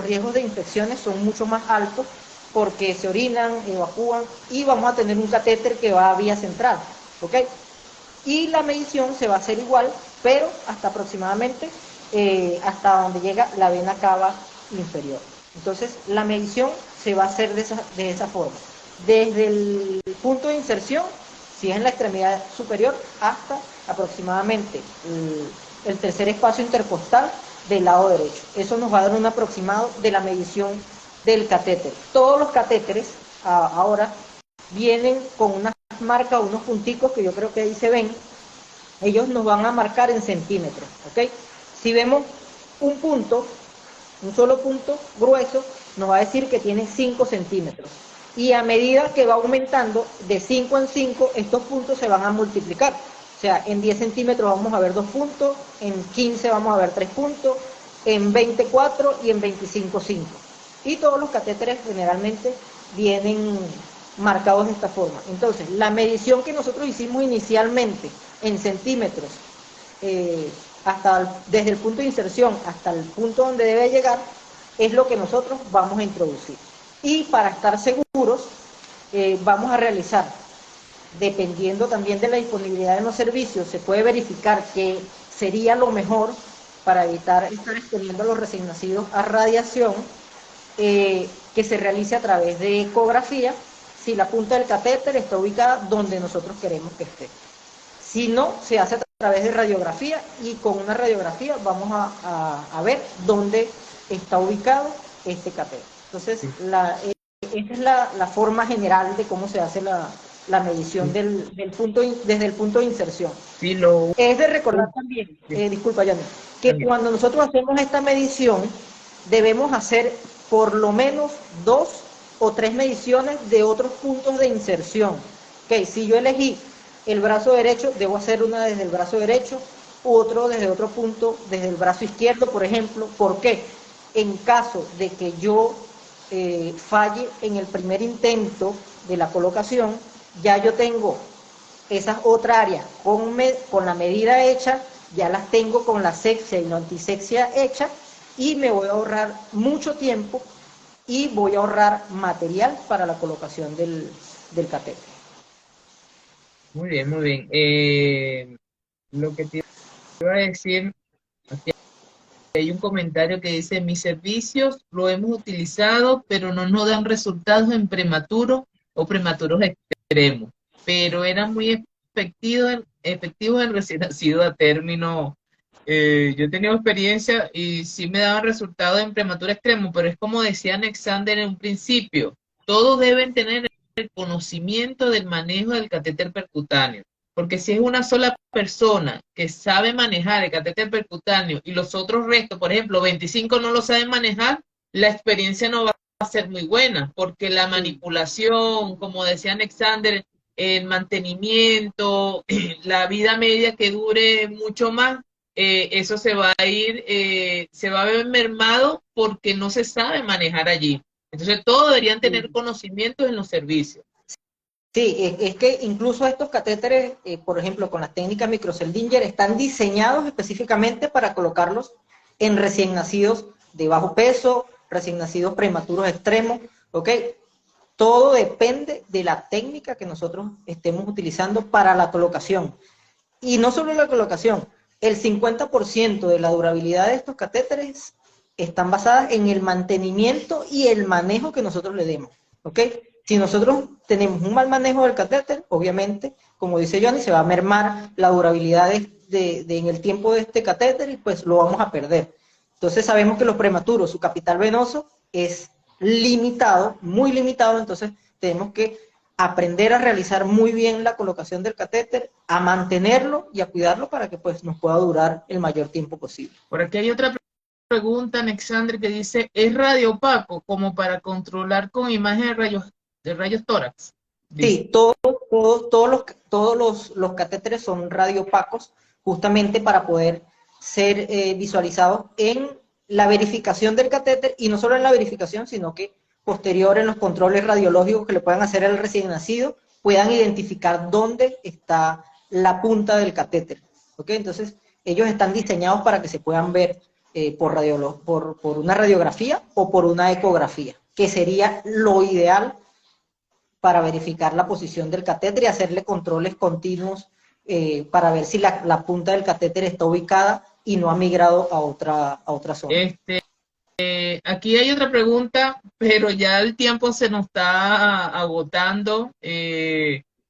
riesgos de infecciones son mucho más altos porque se orinan, evacúan y vamos a tener un catéter que va a vía central, ¿ok? Y la medición se va a hacer igual, pero hasta aproximadamente hasta donde llega la vena cava inferior. Entonces, la medición se va a hacer de esa forma. Desde el punto de inserción, si es en la extremidad superior, hasta aproximadamente el tercer espacio intercostal del lado derecho. Eso nos va a dar un aproximado de la medición del catéter. Todos los catéteres ahora vienen con unas marcas, unos punticos que yo creo que ahí se ven. Ellos nos van a marcar en centímetros, ¿ok? Si vemos un punto, un solo punto grueso, nos va a decir que tiene 5 centímetros. Y a medida que va aumentando, de 5 en 5, estos puntos se van a multiplicar. O sea, en 10 centímetros vamos a ver 2 puntos, en 15 vamos a ver 3 puntos, en 24 y en 25, 5. Y todos los catéteres generalmente vienen marcados de esta forma. Entonces, la medición que nosotros hicimos inicialmente en centímetros, desde el punto de inserción hasta el punto donde debe llegar, es lo que nosotros vamos a introducir. Y para estar seguros, vamos a realizar, dependiendo también de la disponibilidad de los servicios, se puede verificar que sería lo mejor para evitar estar exponiendo a los recién nacidos a radiación, que se realice a través de ecografía, si la punta del catéter está ubicada donde nosotros queremos que esté. Si no, se hace a través de radiografía y con una radiografía vamos a ver dónde está ubicado este catéter. Entonces, esta es la forma general de cómo se hace la medición desde el punto de inserción. Sí, Es de recordar también, disculpa, Yanni, que cuando nosotros hacemos esta medición, debemos hacer por lo menos 2 o 3 mediciones de otros puntos de inserción. Okay, si yo elegí el brazo derecho, debo hacer una desde el brazo derecho, otro desde otro punto, desde el brazo izquierdo, por ejemplo. ¿Por qué? En caso de que yo falle en el primer intento de la colocación, ya yo tengo esas otras áreas con la medida hecha, ya las tengo con la sexia y la antisexia hecha, y me voy a ahorrar mucho tiempo y voy a ahorrar material para la colocación del catéter. Muy bien, muy bien. Lo que te iba a decir, aquí hay un comentario que dice, mis servicios lo hemos utilizado, pero no nos dan resultados en prematuro o prematuros extremos, pero eran muy efectivos en recién nacido a término. Yo he tenido experiencia y sí me daban resultados en prematuro extremo, pero es como decía Alexander en un principio, todos deben tener el conocimiento del manejo del catéter percutáneo, porque si es una sola persona que sabe manejar el catéter percutáneo y los otros restos, por ejemplo, 25 no lo saben manejar, la experiencia no va a ser muy buena, porque la manipulación, como decía Alexander, el mantenimiento, la vida media que dure mucho más, eso se va a ir, se va a ver mermado porque no se sabe manejar allí. Entonces todos deberían tener conocimientos en los servicios. Sí, es que incluso estos catéteres, por ejemplo, con las técnicas microceldinger, están diseñados específicamente para colocarlos en recién nacidos de bajo peso, recién nacidos prematuros extremos, ¿ok? Todo depende de la técnica que nosotros estemos utilizando para la colocación. Y no solo la colocación, el 50% de la durabilidad de estos catéteres están basadas en el mantenimiento y el manejo que nosotros le demos, ¿ok? Si nosotros tenemos un mal manejo del catéter, obviamente, como dice Johnny, se va a mermar la durabilidad en el tiempo de este catéter y pues lo vamos a perder. Entonces sabemos que los prematuros, su capital venoso es limitado, muy limitado, entonces tenemos que aprender a realizar muy bien la colocación del catéter, a mantenerlo y a cuidarlo para que pues nos pueda durar el mayor tiempo posible. Por aquí hay otra pregunta, Alexander, que dice, ¿es radiopaco como para controlar con imagen de rayos tórax? Dice. Sí, los catéteres son radiopacos justamente para poder ser visualizados en la verificación del catéter y no solo en la verificación, sino que posterior en los controles radiológicos que le puedan hacer al recién nacido, puedan identificar dónde está la punta del catéter. ¿Okay? Entonces, ellos están diseñados para que se puedan ver por una radiografía o por una ecografía, que sería lo ideal para verificar la posición del catéter y hacerle controles continuos para ver si la punta del catéter está ubicada y no ha migrado a otra zona. Aquí hay otra pregunta, pero ya el tiempo se nos está agotando.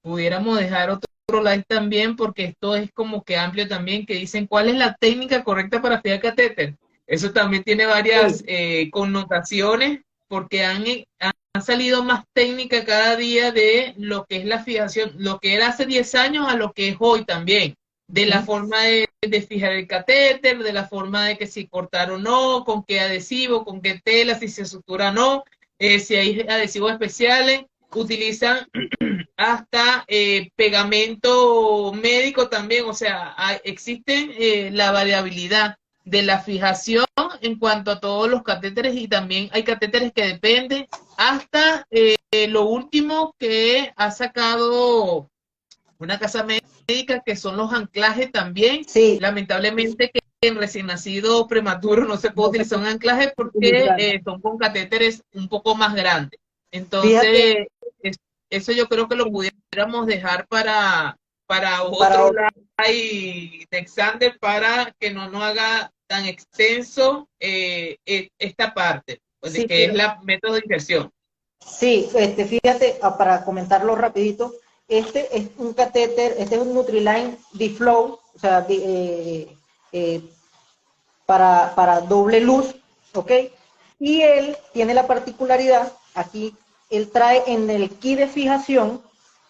Pudiéramos dejar otro like también, porque esto es como que amplio también, que dicen, ¿cuál es la técnica correcta para fijar catéter? Eso también tiene varias connotaciones, porque han salido más técnicas cada día de lo que es la fijación, lo que era hace 10 años a lo que es hoy también, de la forma de fijar el catéter, de la forma de que si cortar o no, con qué adhesivo, con qué tela, si se sutura o no, si hay adhesivos especiales, utilizan hasta pegamento médico también, o sea, existe la variabilidad de la fijación en cuanto a todos los catéteres y también hay catéteres que dependen hasta lo último que ha sacado una casa médica, que son los anclajes también. Sí. Lamentablemente que en recién nacido prematuro no se puede utilizar un anclaje porque son con catéteres un poco más grandes. Entonces, eso yo creo que lo pudiéramos dejar para otro live de Alexander, para que no nos haga tan extenso esta parte, pues, Sí, que es la método de inserción. Sí, fíjate, para comentarlo rapidito, este es un catéter, este es un Nutriline D-Flow, o sea, para doble luz, ¿ok? Y él tiene la particularidad, aquí, él trae en el kit de fijación,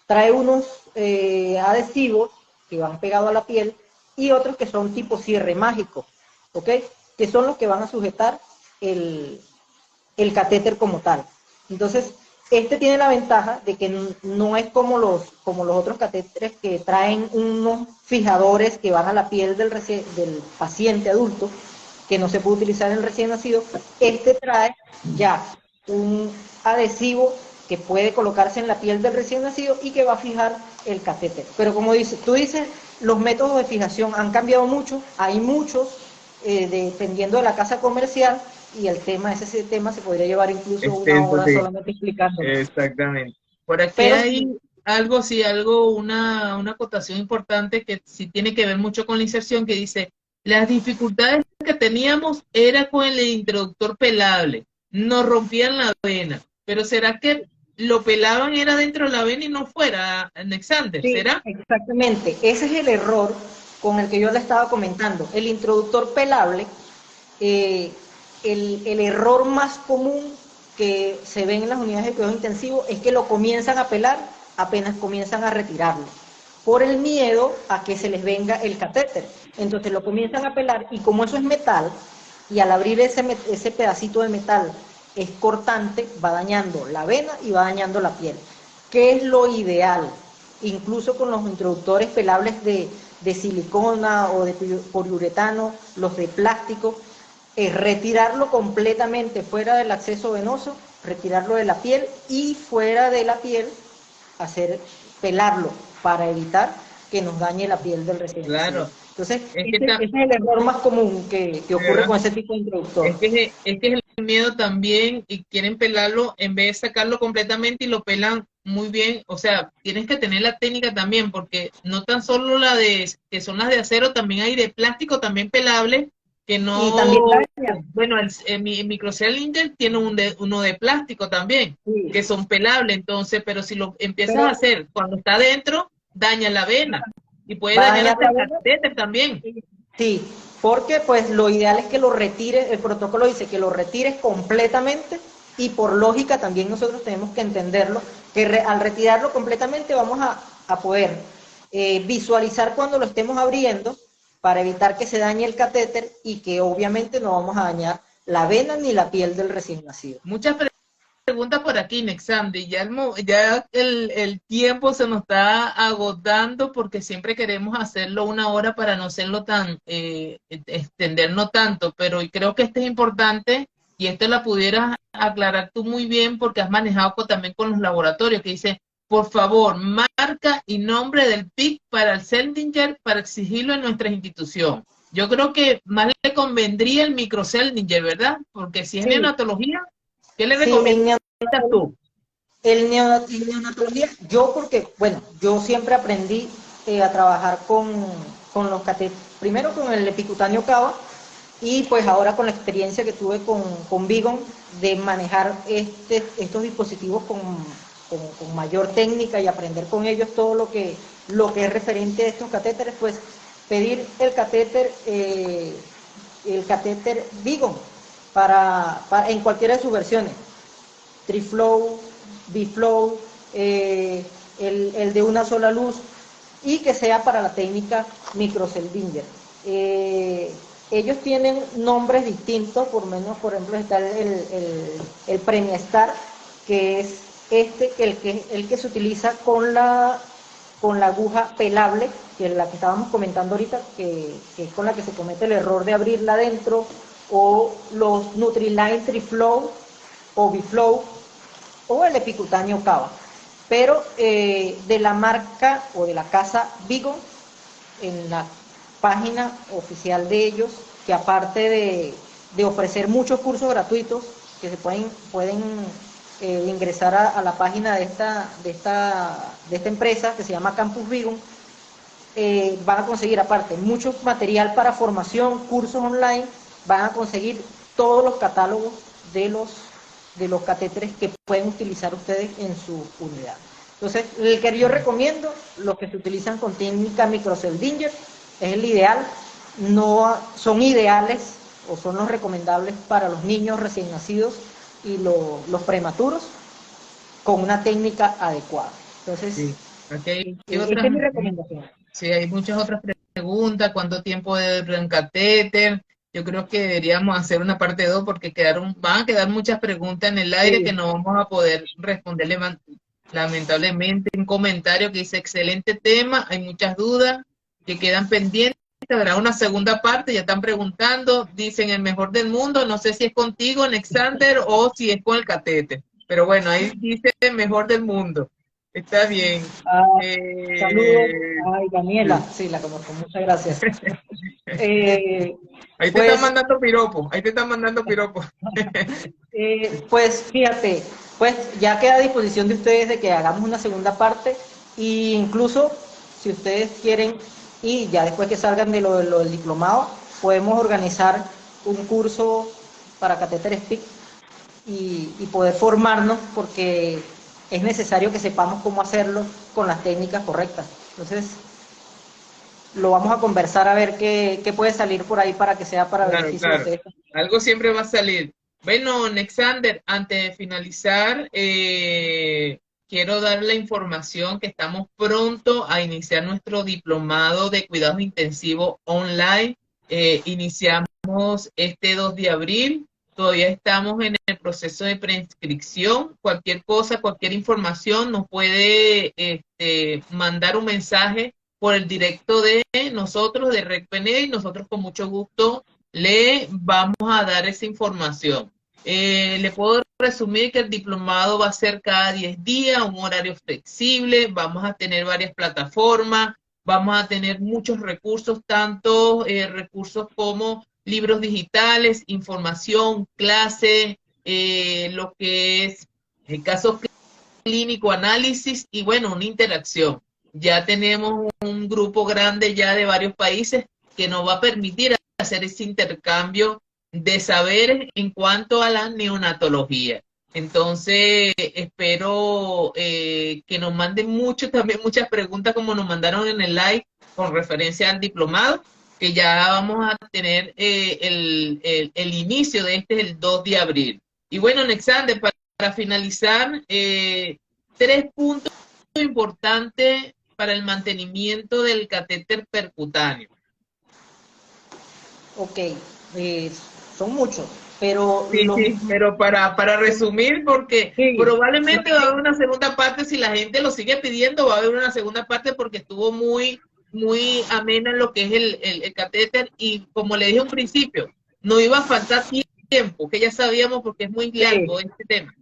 trae unos adhesivos que van pegados a la piel y otros que son tipo cierre mágico, ¿ok? Que son los que van a sujetar el catéter como tal. Entonces, Este tiene la ventaja de que no es como los otros catéteres que traen unos fijadores que van a la piel del paciente adulto, que no se puede utilizar en el recién nacido. Este trae ya un adhesivo que puede colocarse en la piel del recién nacido y que va a fijar el catéter. Pero como tú dices, los métodos de fijación han cambiado mucho, hay muchos, dependiendo de la casa comercial, y ese tema se podría llevar incluso una Extenso, hora sí. solamente explicándolo. Exactamente. Por aquí Pero hay algo, sí, algo, una acotación importante que sí tiene que ver mucho con la inserción, que dice, las dificultades que teníamos era con el introductor pelable, nos rompían la vena, pero ¿será que lo pelaban era dentro de la vena y no fuera, Alexander? sí, ¿Será? exactamente. Ese es el error con el que yo le estaba comentando. El introductor pelable, eh, el error más común que se ve en las unidades de cuidado intensivo es que lo comienzan a pelar apenas comienzan a retirarlo, por el miedo a que se les venga el catéter. Entonces lo comienzan a pelar y como eso es metal, y al abrir ese pedacito de metal es cortante, va dañando la vena y va dañando la piel. ¿Qué es lo ideal? Incluso con los introductores pelables de silicona o de poliuretano, los de plástico, es retirarlo completamente fuera del acceso venoso, retirarlo de la piel y fuera de la piel pelarlo para evitar que nos dañe la piel del recién nacido. Claro, Entonces, es que ese es el error más común que ocurre con ese tipo de introductor. Es que es el miedo también y quieren pelarlo en vez de sacarlo completamente y lo pelan muy bien. O sea, tienes que tener la técnica también porque no tan solo que son las de acero, también hay de plástico también pelable que Y también no, daña. bueno, el microcell Intel tiene uno de plástico también Sí. que son pelables, entonces, pero si lo empiezas Pero a hacer cuando está dentro, daña la vena y puede va a dañar dañar hasta la el vena. catéter también. Sí, porque pues lo ideal es que lo retires, el protocolo dice que lo retires completamente y por lógica también nosotros tenemos que entenderlo, que al retirarlo completamente vamos a poder visualizar cuando lo estemos abriendo para evitar que se dañe el catéter y que obviamente no vamos a dañar la vena ni la piel del recién nacido. Muchas pregunta por aquí, Nexandy. Ya el tiempo se nos está agotando porque siempre queremos hacerlo una hora para no hacerlo tan, extendernos tanto, pero creo que este es importante y esto la pudieras aclarar tú muy bien porque has manejado también con los laboratorios que dice, por favor, marca y nombre del PIC para el Seldinger para exigirlo en nuestra institución. Yo creo que más le convendría el micro Seldinger, ¿verdad? Porque si es Sí, neonatología, ¿qué le sí, recomiendas tú? el neonatología, yo porque, bueno, yo siempre aprendí a trabajar con los catéteres, primero con el epicutáneo cava y pues ahora con la experiencia que tuve con Vigon de manejar estos dispositivos con mayor técnica y aprender con ellos todo lo que es referente a estos catéteres, pues pedir el catéter Vigon en cualquiera de sus versiones. Triflow, Biflow, el de una sola luz y que sea para la técnica microceldinger. Ellos tienen nombres distintos, por menos, por ejemplo, está el Premiestar, que es el que se utiliza con la aguja pelable, que es la que estábamos comentando ahorita, que es con la que se comete el error de abrirla adentro, o los Nutriline Triflow o Biflow, o el epicutáneo cava. Pero de la marca o de la casa Vigo, en la página oficial de ellos, que aparte de ofrecer muchos cursos gratuitos que se pueden ingresar a la página de esta empresa que se llama Campus Vigo, van a conseguir aparte mucho material para formación, cursos online, van a conseguir todos los catálogos de los catéteres que pueden utilizar ustedes en su unidad. Entonces, el que yo recomiendo, los que se utilizan con técnica microceldinger, es el ideal, no son ideales o son los recomendables para los niños recién nacidos y los prematuros con una técnica adecuada. Entonces, Sí, aquí hay esa es mi recomendación. sí, hay muchas otras preguntas. ¿Cuánto tiempo debe durar un catéter? Yo creo que deberíamos hacer una parte 2 porque van a quedar muchas preguntas en el aire que Sí. no vamos a poder responderle lamentablemente. Un comentario que dice, excelente tema, hay muchas dudas que quedan pendientes. Habrá una segunda parte, ya están preguntando, dicen el mejor del mundo, no sé si es contigo, Alexander, o si es con el catete. Pero bueno, ahí dice el mejor del mundo. Está bien. Ah, saludos. Eh, Ay, Daniela, sí, la conozco, muchas gracias. Eh, ahí te están pues mandando piropos, ahí te están mandando piropos. Pues fíjate, pues ya queda a disposición de ustedes de que hagamos una segunda parte e incluso si ustedes quieren y ya después que salgan de lo del diplomado, podemos organizar un curso para Catéter Speak y poder formarnos porque es necesario que sepamos cómo hacerlo con las técnicas correctas. Entonces, lo vamos a conversar a ver qué puede salir por ahí para que sea para Claro, beneficio de claro. ustedes. Algo siempre va a salir. Bueno, Nexander, antes de finalizar, quiero dar la información que estamos pronto a iniciar nuestro diplomado de cuidados intensivos online. Iniciamos este 2 de abril. Todavía estamos en el proceso de preinscripción. Cualquier cosa, cualquier información nos puede mandar un mensaje por el directo de nosotros, de RedPNE, y nosotros con mucho gusto le vamos a dar esa información. Le puedo resumir que el diplomado va a ser cada 10 días, un horario flexible, vamos a tener varias plataformas, vamos a tener muchos recursos, tanto recursos como libros digitales, información, clases, lo que es el caso clínico, análisis y bueno, una interacción. Ya tenemos un grupo grande ya de varios países que nos va a permitir hacer ese intercambio de saberes en cuanto a la neonatología. Entonces, espero que nos manden también muchas preguntas como nos mandaron en el live con referencia al diplomado, que ya vamos a tener el inicio de el 2 de abril. Y bueno, Alexander, para finalizar, 3 puntos importantes para el mantenimiento del catéter percutáneo. Ok, eh, son muchos, pero Sí, sí, pero para resumir, porque sí, probablemente va a haber una segunda parte, si la gente lo sigue pidiendo, va a haber una segunda parte porque estuvo muy amena en lo que es el catéter y como le dije a un principio, no iba a faltar tiempo, que ya sabíamos porque es muy largo sí. este tema.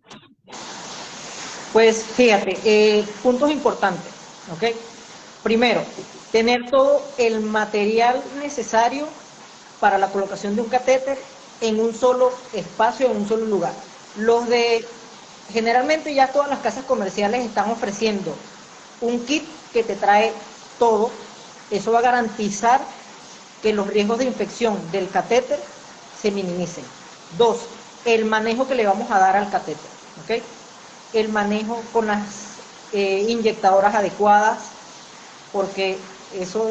Pues fíjate, puntos importantes, ¿ok? Primero, tener todo el material necesario para la colocación de un catéter en un solo espacio, en un solo lugar. Generalmente ya todas las casas comerciales están ofreciendo un kit que te trae todo. Eso va a garantizar que los riesgos de infección del catéter se minimicen. Dos, el manejo que le vamos a dar al catéter, ¿ok? El manejo con las inyectadoras adecuadas, porque eso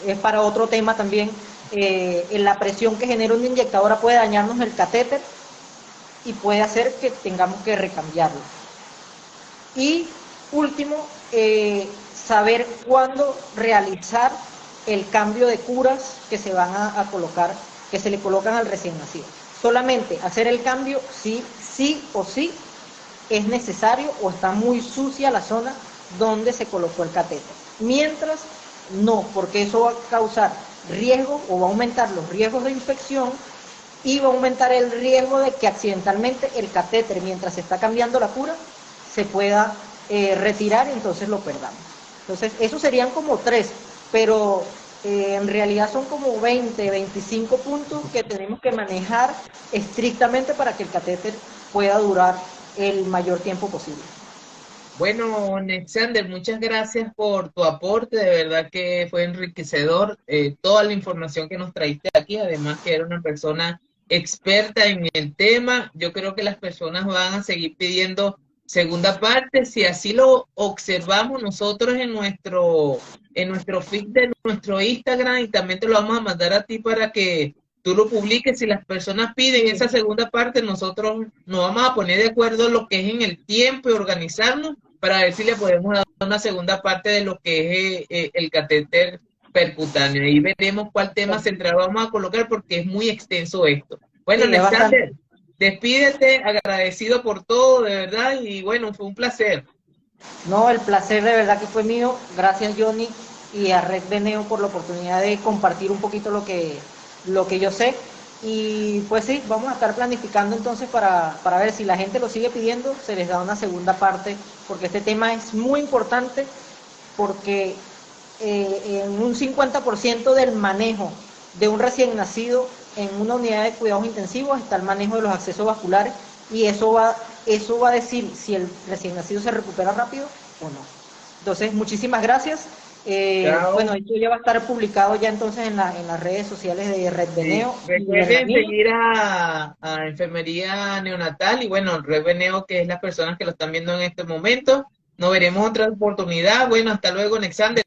es para otro tema también. En la presión que genera una inyectadora puede dañarnos el catéter y puede hacer que tengamos que recambiarlo. Y último, saber cuándo realizar el cambio de curas que se van a colocar, que se le colocan al recién nacido. Solamente hacer el cambio sí o sí es necesario o está muy sucia la zona donde se colocó el catéter. Mientras no, porque eso va a causar riesgo o va a aumentar los riesgos de infección y va a aumentar el riesgo de que accidentalmente el catéter, mientras se está cambiando la cura, se pueda retirar y entonces lo perdamos. Entonces, esos serían como 3, pero en realidad son como 20, 25 puntos que tenemos que manejar estrictamente para que el catéter pueda durar el mayor tiempo posible. Bueno, Alexander, muchas gracias por tu aporte, de verdad que fue enriquecedor toda la información que nos traíste aquí, además que era una persona experta en el tema. Yo creo que las personas van a seguir pidiendo segunda parte, si así lo observamos nosotros en nuestro feed de nuestro Instagram y también te lo vamos a mandar a ti para que tú lo publiques. Si las personas piden esa segunda parte, nosotros nos vamos a poner de acuerdo en lo que es en el tiempo y organizarnos para ver si le podemos dar una segunda parte de lo que es el catéter percutáneo. Ahí veremos cuál tema central vamos a colocar porque es muy extenso esto. Bueno, Sí, es bastante. Alexander, despídete, agradecido por todo, de verdad, y bueno, fue un placer. No, el placer de verdad que fue mío. Gracias, Johnny, y a Red Veneo por la oportunidad de compartir un poquito lo que yo sé. Y pues sí, vamos a estar planificando entonces para ver si la gente lo sigue pidiendo, se les da una segunda parte, porque este tema es muy importante, porque en un 50% del manejo de un recién nacido en una unidad de cuidados intensivos está el manejo de los accesos vasculares y eso va a decir si el recién nacido se recupera rápido o no. Entonces, muchísimas gracias. Bueno, Chao. esto ya va a estar publicado ya entonces en las redes sociales de Red Sí. Veneo y en la Recuerden mía. seguir a Enfermería Neonatal y bueno, Reveneo, que es las personas que lo están viendo en este momento. Nos veremos otra oportunidad. Bueno, hasta luego, Alexander.